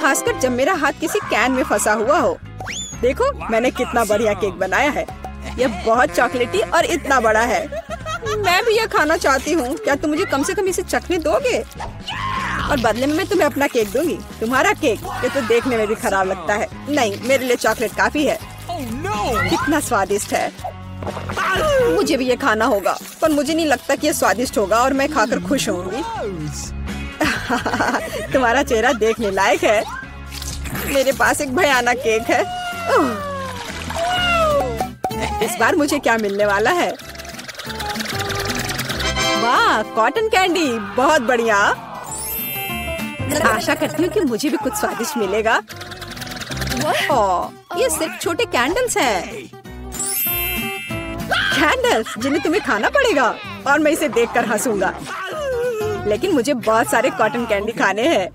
खासकर जब मेरा हाथ किसी कैन में फंसा हुआ हो। देखो मैंने कितना बढ़िया केक बनाया है। यह बहुत चॉकलेटी और इतना बड़ा है। मैं भी यह खाना चाहती हूँ। क्या तुम मुझे कम से कम इसे चखने दोगे? और बदले में मैं तुम्हें अपना केक दूंगी। तुम्हारा केक ये तो देखने में भी खराब लगता है। नहीं, मेरे लिए चॉकलेट काफी है। कितना स्वादिष्ट है। मुझे भी ये खाना होगा, पर मुझे नहीं लगता कि ये स्वादिष्ट होगा और मैं खाकर खुश होंगी। तुम्हारा चेहरा देखने लायक है। मेरे पास एक भयानक केक है। इस बार मुझे क्या मिलने वाला है? वाह, कॉटन कैंडी, बहुत बढ़िया। आशा करती हूँ कि मुझे भी कुछ स्वादिष्ट मिलेगा। ये सिर्फ छोटे कैंडल्स हैं। कैंडल्स जिन्हें तुम्हें खाना पड़ेगा और मैं इसे देखकर हंसूंगा। लेकिन मुझे बहुत सारे कॉटन कैंडी खाने हैं।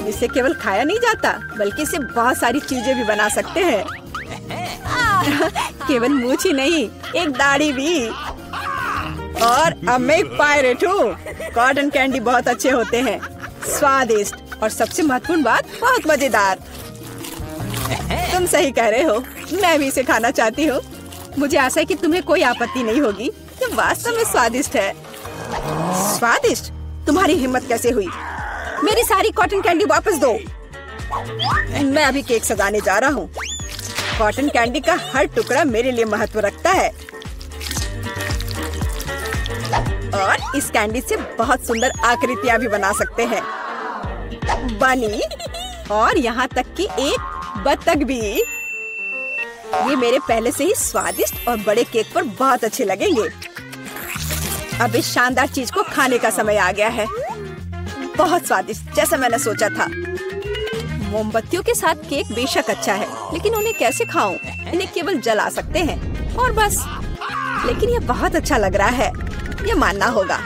इसे केवल खाया नहीं जाता बल्कि इसे बहुत सारी चीजें भी बना सकते हैं। केवल मूंछ ही नहीं, एक दाढ़ी भी। और अब मैं एक पायरेट हूँ। कॉटन कैंडी बहुत अच्छे होते हैं, स्वादिष्ट और सबसे महत्वपूर्ण बात, बहुत मजेदार। तुम सही कह रहे हो, मैं भी इसे खाना चाहती हूँ। मुझे आशा है कि तुम्हें कोई आपत्ति नहीं होगी। ये वास्तव में स्वादिष्ट है। स्वादिष्ट? तुम्हारी हिम्मत कैसे हुई? मेरी सारी कॉटन कैंडी वापस दो। मैं अभी केक सजाने जा रहा हूँ। कॉटन कैंडी का हर टुकड़ा मेरे लिए महत्व रखता है। और इस कैंडी से बहुत सुंदर आकृतियाँ भी बना सकते हैं। बनी, और यहाँ तक कि एक बत्तख भी। ये मेरे पहले से ही स्वादिष्ट और बड़े केक पर बहुत अच्छे लगेंगे। अब इस शानदार चीज को खाने का समय आ गया है। बहुत स्वादिष्ट, जैसा मैंने सोचा था। मोमबत्तियों के साथ केक बेशक अच्छा है, लेकिन उन्हें कैसे खाऊं? इन्हें केवल जला सकते हैं और बस। लेकिन ये बहुत अच्छा लग रहा है, ये मानना होगा।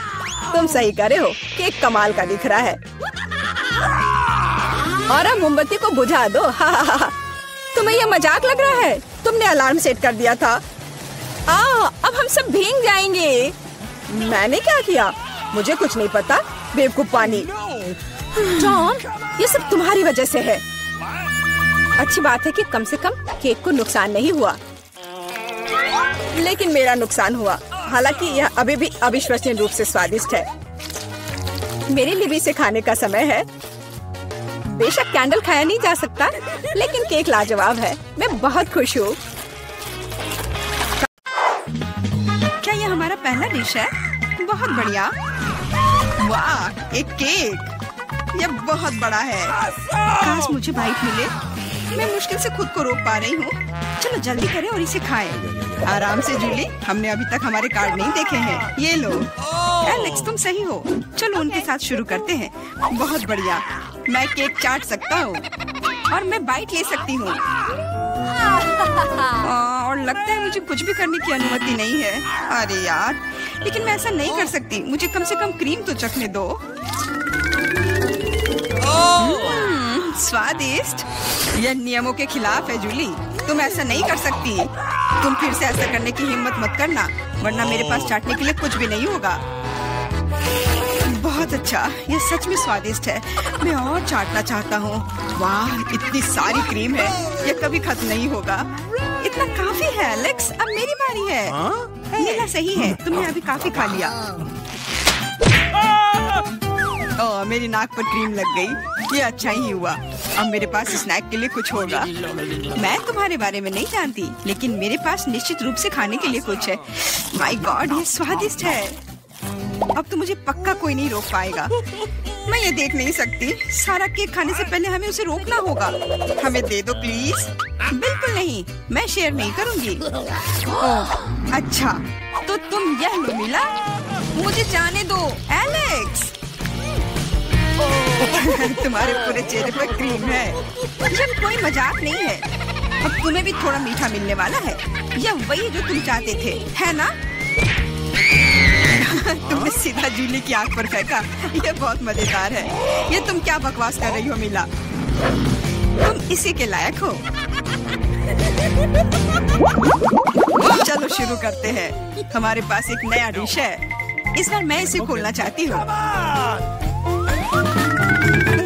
तुम सही करे हो, केक कमाल का दिख रहा है। और अब मोमबत्ती को बुझा दो। तुम्हें ये मजाक लग रहा है? तुमने अलार्म सेट कर दिया था। अब हम सब भीग जाएंगे। मैंने क्या किया? मुझे कुछ नहीं पता, बेवकूफ पानी। जॉन, ये सब तुम्हारी वजह से है। अच्छी बात है कि कम से कम केक को नुकसान नहीं हुआ, लेकिन मेरा नुकसान हुआ। हालांकि यह अभी भी अविश्वसनीय रूप से स्वादिष्ट है। मेरे लिए भी इसे खाने का समय है। बेशक कैंडल खाया नहीं जा सकता, लेकिन केक लाजवाब है। मैं बहुत खुश हूँ। क्या यह हमारा पहला डिश है? बहुत बढ़िया। वाह, एक केक। यह बहुत बड़ा है। काश मुझे बाइट मिले। मैं मुश्किल से खुद को रोक पा रही हूँ। चलो जल्दी करें और इसे खाएं। आराम से जूली, हमने अभी तक हमारे कार्ड नहीं देखे हैं। ये लो। एलेक्स, तुम सही हो। चलो उनके साथ शुरू करते हैं। बहुत बढ़िया। मैं केक चाट सकता हूँ और मैं बाइट ले सकती हूँ। और लगता है मुझे कुछ भी करने की अनुमति नहीं है। अरे यार, लेकिन मैं ऐसा नहीं कर सकती। मुझे कम से कम क्रीम तो चखने दो। स्वादिष्ट। यह नियमों के खिलाफ है जूली, तुम ऐसा नहीं कर सकती। तुम फिर से ऐसा करने की हिम्मत मत करना, वरना मेरे पास चाटने के लिए कुछ भी नहीं होगा। बहुत अच्छा, यह सच में स्वादिष्ट है। मैं और चाटना चाहता हूँ। वाह, इतनी सारी क्रीम है, यह कभी खत्म नहीं होगा। इतना काफी है एलेक्स, अब मेरी बारी है। मेरा सही है, तुमने अभी काफी खा लिया। ओह, मेरी नाक पर क्रीम लग गई। ये अच्छा ही हुआ। अब मेरे पास स्नैक के लिए कुछ होगा। मैं तुम्हारे बारे में नहीं जानती, लेकिन मेरे पास निश्चित रूप से खाने के लिए कुछ है। माय गॉड, ये स्वादिष्ट है। अब तो मुझे पक्का कोई नहीं रोक पाएगा। मैं ये देख नहीं सकती। सारा केक खाने से पहले हमें उसे रोकना होगा। हमें दे दो प्लीज। बिल्कुल नहीं, मैं शेयर नहीं करूंगी। ओह, अच्छा, तो तुम यह लो मिला। मुझे जाने दो एलेक्स। तुम्हारे पूरे चेहरे पर क्रीम है। यह कोई मजाक नहीं है। अब तुम्हें भी थोड़ा मीठा मिलने वाला है। यह वही जो तुम चाहते थे, है ना? तुमने सीधा जूली की आंख पर फेंका। यह बहुत मजेदार है। ये तुम क्या बकवास कर रही हो मिला? तुम इसी के लायक हो। चलो शुरू करते हैं। हमारे पास एक नया डिश है। इस बार मैं इसे खोलना चाहती हूँ।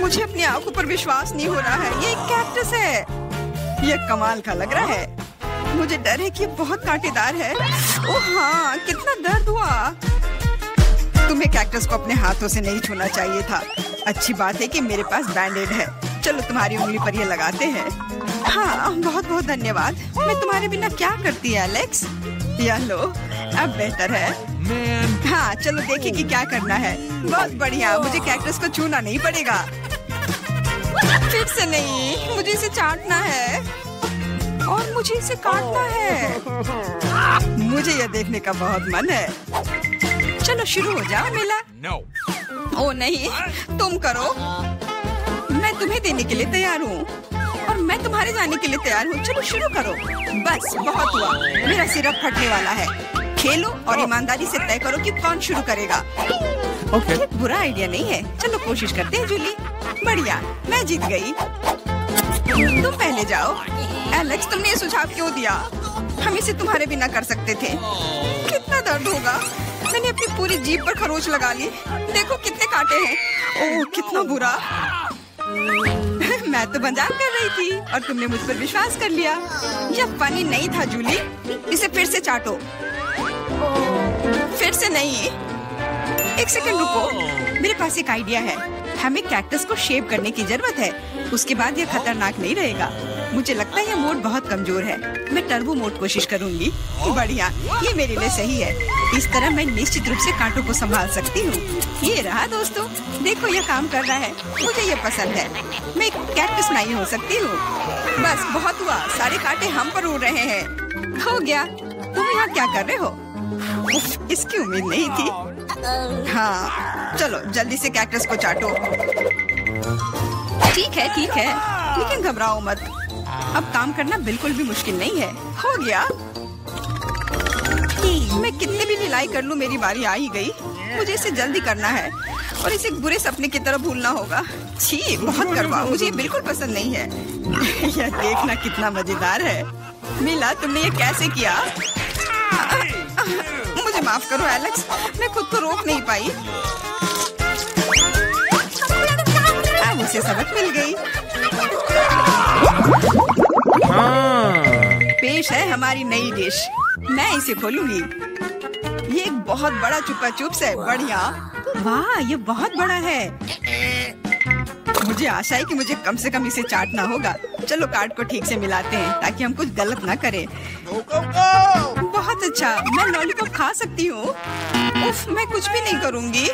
मुझे अपनी आंखों पर विश्वास नहीं हो रहा है। ये एक कैक्टस है। ये कमाल का लग रहा है। मुझे डर है कि ये बहुत कांटेदार है। ओह हाँ, कितना दर्द हुआ। तुम्हें कैक्टस को अपने हाथों से नहीं छूना चाहिए था। अच्छी बात है कि मेरे पास बैंडेड है। चलो तुम्हारी उंगली पर ये लगाते हैं। हाँ, बहुत बहुत धन्यवाद। मैं तुम्हारे बिना क्या करती है एलेक्स? या लो, अब बेहतर है। हाँ, चलो देखिए कि क्या करना है। बहुत बढ़िया, मुझे कैक्टस को छूना नहीं पड़ेगा। फिर से नहीं, मुझे इसे चाटना है और मुझे इसे काटना है। मुझे यह देखने का बहुत मन है। चलो शुरू हो जाओ मिला। ओ नहीं, तुम करो। मैं तुम्हें देने के लिए तैयार हूँ और मैं तुम्हारे जाने के लिए तैयार हूँ। चलो शुरू करो। बस बहुत हुआ, मेरा सिर अब फटने वाला है। खेलो और ईमानदारी से तय करो कि कौन शुरू करेगा। Okay. बुरा आइडिया नहीं है, चलो कोशिश करते हैं जूली। बढ़िया, मैं जीत गई। तुम पहले जाओ। एलेक्स, तुमने ये सुझाव क्यों दिया? हम इसे तुम्हारे बिना कर सकते थे। कितना दर्द होगा। मैंने अपनी पूरी जीभ पर खरोच लगा ली। देखो कितने कांटे हैं। ओह कितना बुरा। मैं तो मजाक कर रही थी और तुमने मुझ पर विश्वास कर लिया। यह फनी नहीं था जूली। इसे फिर से चाटो। फिर से नहीं। एक सेकंड रुको, मेरे पास एक आइडिया है। हमें कैक्टस को शेप करने की जरूरत है। उसके बाद यह खतरनाक नहीं रहेगा। मुझे लगता है यह मोड बहुत कमजोर है। मैं टर्बो मोड कोशिश करूंगी। बढ़िया, ये मेरे लिए सही है। इस तरह मैं निश्चित रूप से कांटों को संभाल सकती हूँ। ये रहा दोस्तों, देखो यह काम कर रहा है। मुझे ये पसंद है। मैं एक कैक्टस नहीं हो सकती हूँ। बस बहुत हुआ, सारे कांटे हम पर उड़ रहे हैं। हो गया। तुम यहाँ क्या कर रहे हो? इसकी उम्मीद नहीं थी। हाँ चलो जल्दी से कैक्टस को चाटो। ठीक है, लेकिन घबराओ मत। अब काम करना बिल्कुल भी मुश्किल नहीं है। हो गया। मैं कितने भी ढिलाई कर लूं, मेरी बारी आ ही गई। मुझे इसे जल्दी करना है और इसे बुरे सपने की तरह भूलना होगा। छी, बहुत कड़वा, मुझे ये बिल्कुल पसंद नहीं है। यह देखना कितना मजेदार है। मिला, तुमने ये कैसे किया? मुझे माफ करो एलेक्स, मैं खुद को रोक नहीं पाई। अब उसे सबक मिल गई। पेश है हमारी नई डिश। मैं इसे खोलूंगी। ये एक बहुत बड़ा चुपा चुप्स है। बढ़िया। वाह, ये बहुत बड़ा है। मुझे आशा है कि मुझे कम से कम इसे चाटना होगा। चलो कार्ड को ठीक से मिलाते हैं ताकि हम कुछ गलत ना करें। बहुत अच्छा, मैं लॉलीपॉप खा सकती हूँ। उफ, मैं कुछ भी नहीं करूँगी।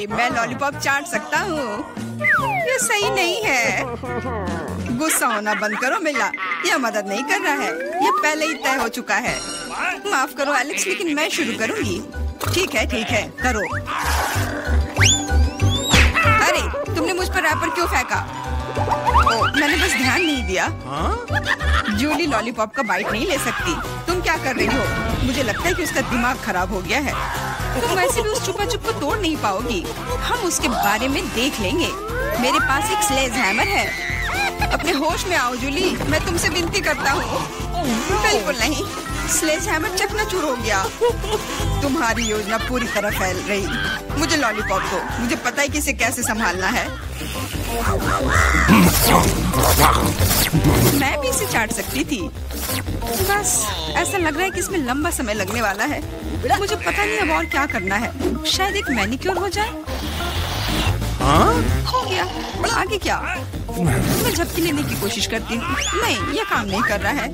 मैं लॉलीपॉप चाट सकता हूँ। ये सही नहीं है। गुस्सा होना बंद करो मिला, यह मदद नहीं कर रहा है। यह पहले ही तय हो चुका है। माफ करो एलेक्स, लेकिन मैं शुरू करूँगी। ठीक है, करो। अरे, तुमने मुझ पर रैपर क्यों फेंका? मैंने बस ध्यान नहीं दिया। जूली लॉलीपॉप का बाइट नहीं ले सकती। तुम क्या कर रही हो? मुझे लगता है कि उसका दिमाग खराब हो गया है। तुम वैसे भी उस चुपा चुप को तोड़ नहीं पाओगी। हम उसके बारे में देख लेंगे। मेरे पास एक स्लेज हैमर है। अपने होश में आओ जूली, मैं तुमसे विनती करता हूँ। बिल्कुल नहीं, स्लेज हैमर चकनाचूर हो गया। तुम्हारी योजना पूरी तरह फैल रही। मुझे लॉलीपॉप दो, मुझे पता है कि इसे कैसे संभालना है। मैं भी इसे चाट सकती थी। बस ऐसा लग रहा है कि इसमें लंबा समय लगने वाला है। मुझे पता नहीं अब और क्या करना है। शायद एक मैनिक्योर हो जाए। हो गया। आगे क्या? मैं झपकी लेने की कोशिश करती हूँ। नहीं, यह काम नहीं कर रहा है।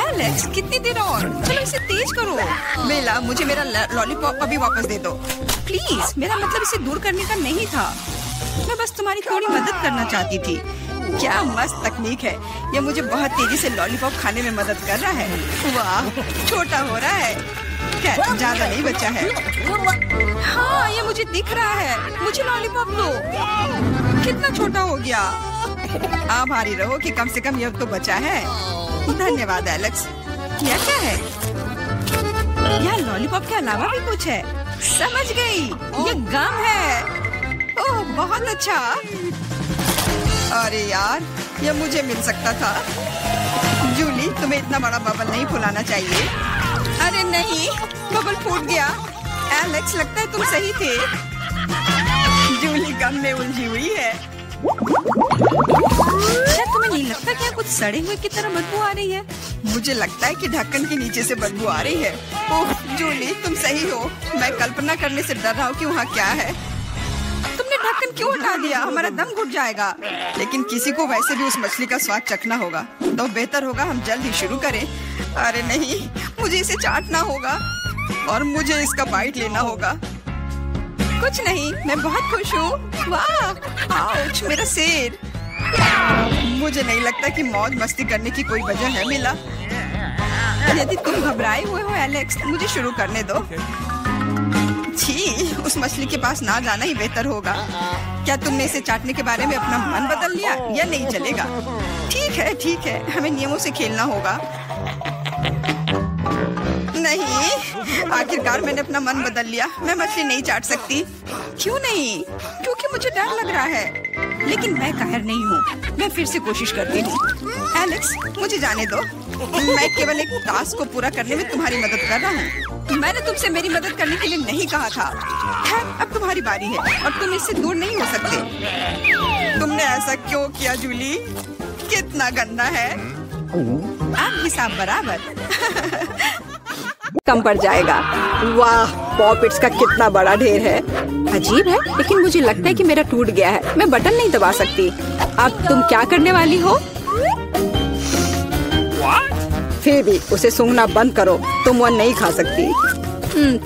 एलेक्स, कितनी देर और? चलो इसे तेज करो। बेला, मुझे मेरा लॉलीपॉप अभी वापस दे दो प्लीज। मेरा मतलब इसे दूर करने का नहीं था। मैं बस तुम्हारी थोड़ी मदद करना चाहती थी। क्या मस्त तकनीक है। यह मुझे बहुत तेजी से लॉलीपॉप खाने में मदद कर रहा है। वाह, छोटा हो रहा है। खैर, ज्यादा नहीं बचा है। हाँ, ये मुझे दिख रहा है। मुझे लॉलीपॉप दो। कितना छोटा हो गया। आभारी रहो कि कम से कम यह तो बचा है। धन्यवाद एलेक्स। यह क्या है? यह लॉलीपॉप के अलावा भी कुछ है। समझ गई, ये गम है। ओह, बहुत अच्छा। अरे यार, यह मुझे मिल सकता था। जूली, तुम्हें इतना बड़ा बबल नहीं फुलाना चाहिए। अरे नहीं, बबल फूट गया। एलेक्स, लगता है तुम सही थे। जूली गम में उलझी हुई है। क्या तुम्हें नहीं लगता कि कुछ सड़े हुए की तरह बदबू आ रही है? मुझे लगता है कि ढक्कन के नीचे से बदबू आ रही है। ओह जूली, तुम सही हो। मैं कल्पना करने से डर रहा हूँ कि वहाँ क्या है। तुमने ढक्कन क्यों उठा दिया? हमारा दम घुट जाएगा। लेकिन किसी को वैसे भी उस मछली का स्वाद चखना होगा, तो बेहतर होगा हम जल्द ही शुरू करें। अरे नहीं, मुझे इसे चाटना होगा और मुझे इसका बाइट लेना होगा। कुछ नहीं, मैं बहुत खुश हूँ। वाह, आउच, मेरा सिर। मुझे नहीं लगता कि मौज मस्ती करने की कोई वजह है मिला। यदि तुम घबराए हुए हो एलेक्स, मुझे शुरू करने दो। छी, उस मछली के पास ना जाना ही बेहतर होगा। क्या तुमने इसे चाटने के बारे में अपना मन बदल लिया या नहीं चलेगा? ठीक है, हमें नियमों से खेलना होगा। नहीं, आखिरकार मैंने अपना मन बदल लिया। मैं मछली नहीं चाट सकती। क्यों नहीं? क्योंकि मुझे डर लग रहा है। लेकिन मैं कायर नहीं हूँ। मैं फिर से कोशिश करती हूँ। एलेक्स, मुझे जाने दो। मैं केवल एक टास्क को पूरा करने में तुम्हारी मदद कर रहा हूँ। मैंने तुमसे मेरी मदद करने के लिए नहीं कहा था। खैर, अब तुम्हारी बारी है और तुम इससे दूर नहीं हो सकते। तुमने ऐसा क्यों किया जूली? कितना गंदा है। अब हिसाब बराबर। कम पड़ जाएगा। वाह, पॉपिट्स का कितना बड़ा ढेर है। अजीब है, लेकिन मुझे लगता है कि मेरा टूट गया है। मैं बटन नहीं दबा सकती। अब तुम क्या करने वाली हो? फिर भी उसे सूंघना बंद करो। तुम वो नहीं खा सकती।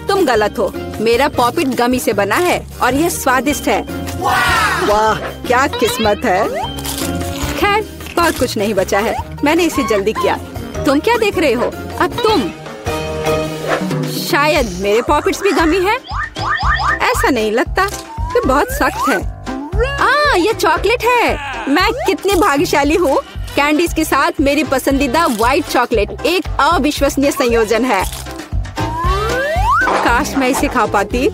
तुम गलत हो। मेरा पॉपिट गमी से बना है और यह स्वादिष्ट है। वाह, क्या किस्मत है। खैर, बहुत कुछ नहीं बचा है। मैंने इसे जल्दी किया। तुम क्या देख रहे हो? अब तुम। शायद मेरे पॉकेट्स भी गमी है। ऐसा नहीं लगता। ये बहुत सख्त है। ये चॉकलेट है। मैं कितनी भाग्यशाली हूँ। कैंडीज के साथ मेरी पसंदीदा व्हाइट चॉकलेट एक अविश्वसनीय संयोजन है। काश मैं इसे खा पाती।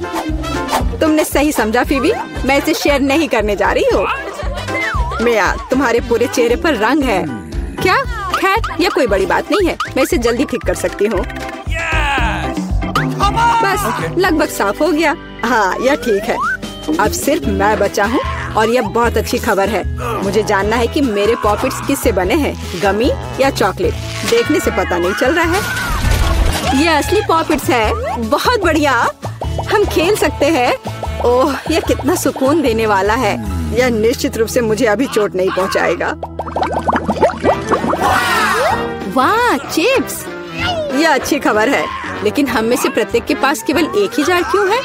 तुमने सही समझा फीबी। मैं इसे शेयर नहीं करने जा रही हूँ। मिया, तुम्हारे पूरे चेहरे पर रंग है। क्या? खैर, यह कोई बड़ी बात नहीं है। मैं इसे जल्दी ठीक कर सकती हूँ। बस लगभग साफ हो गया। हाँ, यह ठीक है। अब सिर्फ मैं बचा हूँ और यह बहुत अच्छी खबर है। मुझे जानना है कि मेरे पॉकेट्स किससे बने हैं, गमी या चॉकलेट। देखने से पता नहीं चल रहा है। ये असली पॉकेट्स है। बहुत बढ़िया, हम खेल सकते हैं। ओह, यह कितना सुकून देने वाला है। यह निश्चित रूप से मुझे अभी चोट नहीं पहुँचाएगा। वाह, चिप्स। यह अच्छी खबर है, लेकिन हम में से प्रत्येक के पास केवल एक ही जार क्यों है?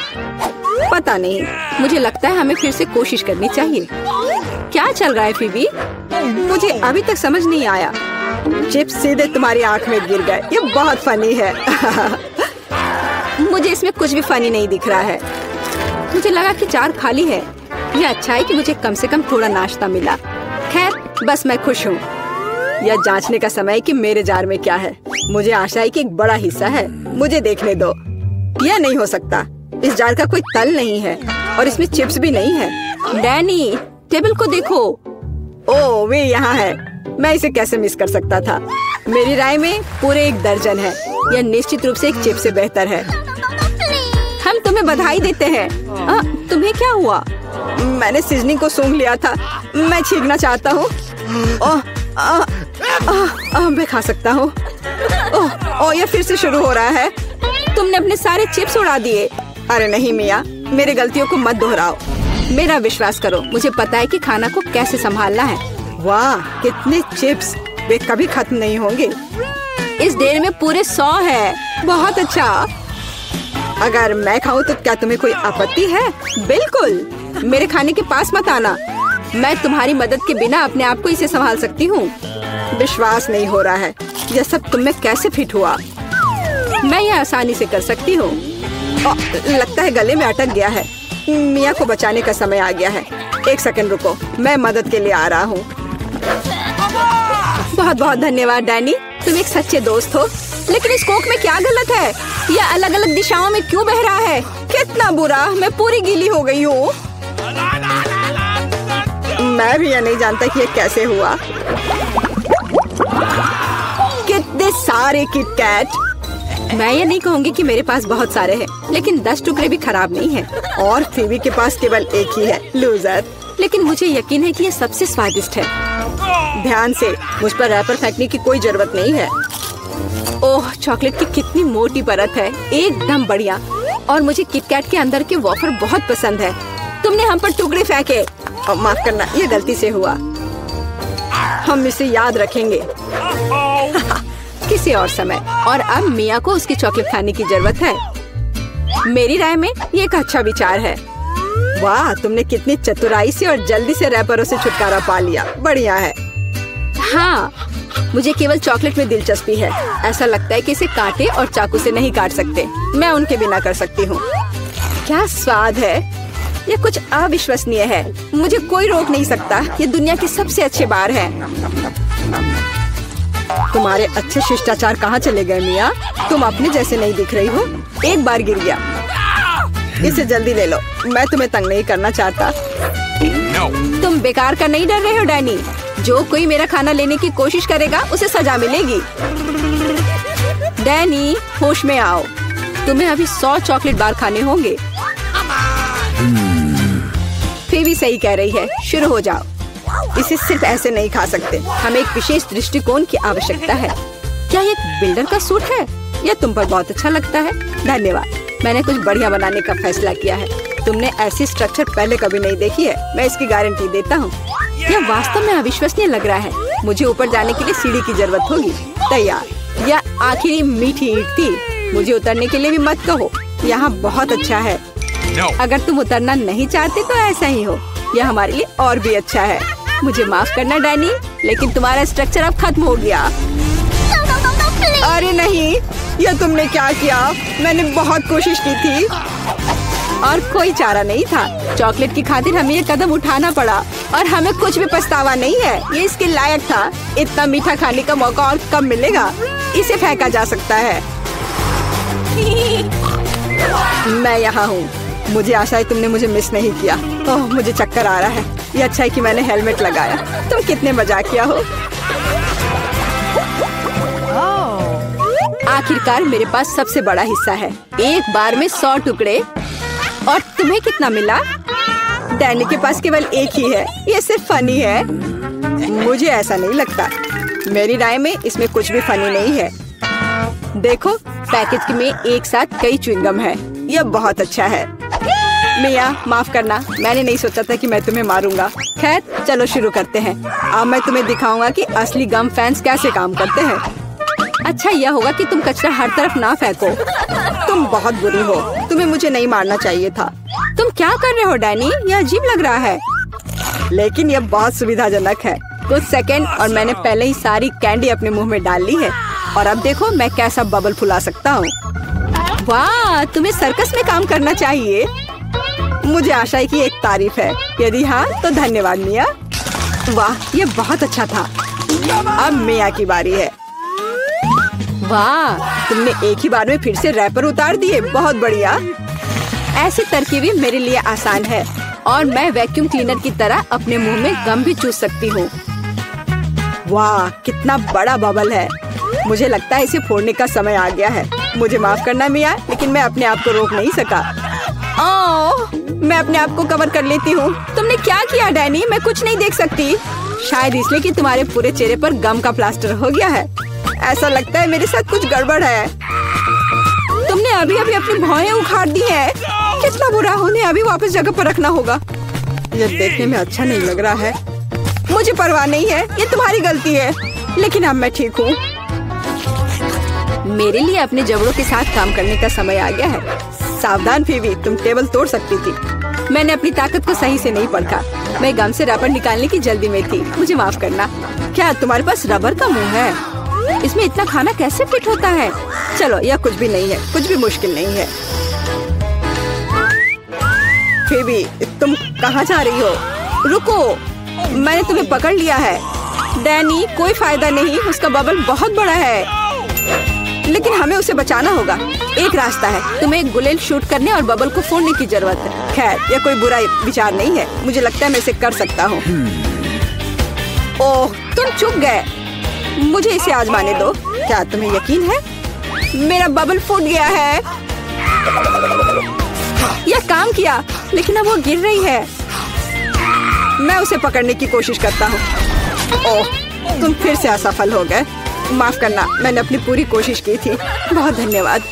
पता नहीं। मुझे लगता है हमें फिर से कोशिश करनी चाहिए। क्या चल रहा है फीबी? मुझे अभी तक समझ नहीं आया। चिप्स सीधे तुम्हारी आंख में गिर गए। ये बहुत फनी है। मुझे इसमें कुछ भी फनी नहीं दिख रहा है। मुझे लगा कि जार खाली है। यह अच्छा है कि मुझे कम से कम थोड़ा नाश्ता मिला। खैर, बस मैं खुश हूँ। यह जांचने का समय है कि मेरे जार में क्या है। मुझे आशा है कि एक बड़ा हिस्सा है। मुझे देखने दो। यह नहीं हो सकता। इस जार का कोई तल नहीं है और इसमें चिप्स भी नहीं है। डैनी, टेबल को देखो। ओह, वे यहाँ है। मैं इसे कैसे मिस कर सकता था? मेरी राय में पूरे 1 दर्जन है। यह निश्चित रूप से एक चिप्स से बेहतर है। हम तुम्हें बधाई देते हैं। तुम्हें क्या हुआ? मैंने सीजनिंग को सूंघ लिया था। मैं छींकना चाहता हूँ। मैं खा सकता हूँ। यह फिर से शुरू हो रहा है। तुमने अपने सारे चिप्स उड़ा दिए। अरे नहीं मिया, मेरी गलतियों को मत दोहराओ। मेरा विश्वास करो, मुझे पता है कि खाना को कैसे संभालना है। वाह, कितने चिप्स। वे कभी खत्म नहीं होंगे। इस ढेर में पूरे 100 है। बहुत अच्छा। अगर मैं खाऊं तो क्या तुम्हें कोई आपत्ति है? बिल्कुल। मेरे खाने के पास मत आना। मैं तुम्हारी मदद के बिना अपने आप को इसे संभाल सकती हूँ। विश्वास नहीं हो रहा है। यह सब तुम में कैसे फिट हुआ? मैं यह आसानी से कर सकती हूँ। लगता है गले में अटक गया है। मिया को बचाने का समय आ गया है। 1 सेकंड रुको, मैं मदद के लिए आ रहा हूँ। बहुत बहुत धन्यवाद डैनी, तुम एक सच्चे दोस्त हो। लेकिन इस कोक में क्या गलत है? यह अलग अलग दिशाओं में क्यों बह रहा है? कितना बुरा, मैं पूरी गीली हो गई हूँ। मैं भी यह नहीं जानता कि यह कैसे हुआ। कितने सारे किटकैट। मैं ये नहीं कहूँगी कि मेरे पास बहुत सारे हैं, लेकिन 10 टुकड़े भी खराब नहीं हैं। और फीबी के पास केवल एक ही है, लूजर। लेकिन मुझे यकीन है कि ये सबसे स्वादिष्ट है। ध्यान से, मुझ पर रैपर फेंकने की कोई जरूरत नहीं है। ओह, चॉकलेट की कितनी मोटी परत है। एकदम बढ़िया। और मुझे किटकैट के अंदर के वॉफर बहुत पसंद है। तुमने हम पर टुकड़े फेंके। माफ करना, ये गलती से हुआ। हम इसे याद रखेंगे किसी और समय। और अब मिया को उसकी चॉकलेट खाने की जरूरत है। मेरी राय में ये एक अच्छा विचार है। वाह, तुमने कितनी चतुराई से और जल्दी से रैपरों से छुटकारा पा लिया। बढ़िया है। हाँ, मुझे केवल चॉकलेट में दिलचस्पी है। ऐसा लगता है कि इसे कांटे और चाकू से नहीं काट सकते। मैं उनके बिना कर सकती हूँ। क्या स्वाद है। ये कुछ अविश्वसनीय है। मुझे कोई रोक नहीं सकता। ये दुनिया के सबसे अच्छे बार है। तुम्हारे अच्छे शिष्टाचार कहाँ चले गए मिया? तुम अपने जैसे नहीं दिख रही हो। एक बार गिर गया। इसे जल्दी ले लो। मैं तुम्हें तंग नहीं करना चाहता। तुम बेकार का नहीं डर रहे हो डैनी? जो कोई मेरा खाना लेने की कोशिश करेगा उसे सजा मिलेगी। डैनी, होश में आओ। तुम्हें अभी 100 चॉकलेट बार खाने होंगे। फेवी सही कह रही है। शुरू हो जाओ। इसे सिर्फ ऐसे नहीं खा सकते। हमें एक विशेष दृष्टिकोण की आवश्यकता है। क्या ये एक बिल्डर का सूट है? यह तुम पर बहुत अच्छा लगता है। धन्यवाद। मैंने कुछ बढ़िया बनाने का फैसला किया है। तुमने ऐसी स्ट्रक्चर पहले कभी नहीं देखी है। मैं इसकी गारंटी देता हूँ। यह वास्तव में अविश्वसनीय लग रहा है। मुझे ऊपर जाने के लिए सीढ़ी की जरूरत होगी। तैयार। यह आखिरी मीठी ईंट थी। मुझे उतरने के लिए भी मत कहो। यहाँ बहुत अच्छा है। अगर तुम उतरना नहीं चाहते तो ऐसा ही हो। यह हमारे लिए और भी अच्छा है। मुझे माफ करना डैनी, लेकिन तुम्हारा स्ट्रक्चर अब खत्म हो गया। अरे नहीं, यह तुमने क्या किया? मैंने बहुत कोशिश की थी और कोई चारा नहीं था। चॉकलेट की खातिर हमें ये कदम उठाना पड़ा और हमें कुछ भी पछतावा नहीं है। ये इसके लायक था। इतना मीठा खाने का मौका और कब मिलेगा? इसे फेंका जा सकता है। मैं यहाँ हूँ। मुझे आशा है तुमने मुझे मिस नहीं किया। ओह, मुझे चक्कर आ रहा है। ये अच्छा है कि मैंने हेलमेट लगाया। तुम कितने मजाकिया हो। आखिरकार मेरे पास सबसे बड़ा हिस्सा है। एक बार में 100 टुकड़े। और तुम्हें कितना मिला? डैनी के पास केवल एक ही है। ये सिर्फ फनी है। मुझे ऐसा नहीं लगता। मेरी राय में इसमें कुछ भी फनी नहीं है। देखो, पैकेज में एक साथ कई च्युइंगम है। यह बहुत अच्छा है। मिया, माफ करना। मैंने नहीं सोचा था कि मैं तुम्हें मारूंगा। खैर, चलो शुरू करते हैं। अब मैं तुम्हें दिखाऊंगा कि असली गम फैंस कैसे काम करते हैं। अच्छा यह होगा कि तुम कचरा हर तरफ ना फेंको। तुम बहुत बुरी हो। तुम्हें मुझे नहीं मारना चाहिए था। तुम क्या कर रहे हो डैनी? यह अजीब लग रहा है। लेकिन यह बहुत सुविधाजनक है। कुछ सेकंड और मैंने पहले ही सारी कैंडी अपने मुंह में डाल ली है। और अब देखो मैं कैसा बबल फुला सकता हूँ। वाह, तुम्हें सर्कस में काम करना चाहिए। मुझे आशा है कि एक तारीफ है। यदि हाँ तो धन्यवाद मिया। वाह, ये बहुत अच्छा था। अब मिया की बारी है। वाह, तुमने एक ही बार में फिर से रैपर उतार दिए। बहुत बढ़िया। ऐसी तरकीबें मेरे लिए आसान है और मैं वैक्यूम क्लीनर की तरह अपने मुंह में गम भी चूस सकती हूँ। वाह, कितना बड़ा बबल है। मुझे लगता है इसे फोड़ने का समय आ गया है। मुझे माफ करना मिया, लेकिन मैं अपने आप को रोक नहीं सका। ओह, मैं अपने आप को कवर कर लेती हूँ। तुमने क्या किया डैनी? मैं कुछ नहीं देख सकती। शायद इसलिए कि तुम्हारे पूरे चेहरे पर गम का प्लास्टर हो गया है। ऐसा लगता है मेरे साथ कुछ गड़बड़ है। तुमने अभी अभी अपनी भौहें उखाड़ दी हैं। कितना बुरा। उन्हें अभी वापस जगह पर रखना होगा। यह देखने में अच्छा नहीं लग रहा है। मुझे परवाह नहीं है। ये तुम्हारी गलती है। लेकिन अब मैं ठीक हूँ। मेरे लिए अपने जबड़ों के साथ काम करने का समय आ गया है। सावधान फेवी, तुम टेबल तोड़ सकती थी। मैंने अपनी ताकत को सही से नहीं परखा। मैं गम से रबर निकालने की जल्दी में थी। मुझे माफ करना। क्या तुम्हारे पास रबर का मुंह है? इसमें इतना खाना कैसे फिट होता है? चलो, यह कुछ भी नहीं है। कुछ भी मुश्किल नहीं है। फेवी, तुम कहाँ जा रही हो? रुको, मैंने तुम्हें पकड़ लिया है। डैनी, कोई फायदा नहीं। उसका बबल बहुत बड़ा है, लेकिन हमें उसे बचाना होगा। एक रास्ता है। तुम्हें एक गुलेल शूट करने और बबल को फोड़ने की जरूरत है। खैर, यह कोई बुरा विचार नहीं है। मुझे लगता है मैं इसे कर सकता हूँ। ओह, तुम चुप गए। मुझे इसे आजमाने दो। क्या तुम्हें यकीन है? मेरा बबल फूट गया है। यह काम किया, लेकिन अब वो गिर रही है। मैं उसे पकड़ने की कोशिश करता हूँ। ओह, तुम फिर से असफल हो गए। माफ करना, मैंने अपनी पूरी कोशिश की थी। बहुत धन्यवाद।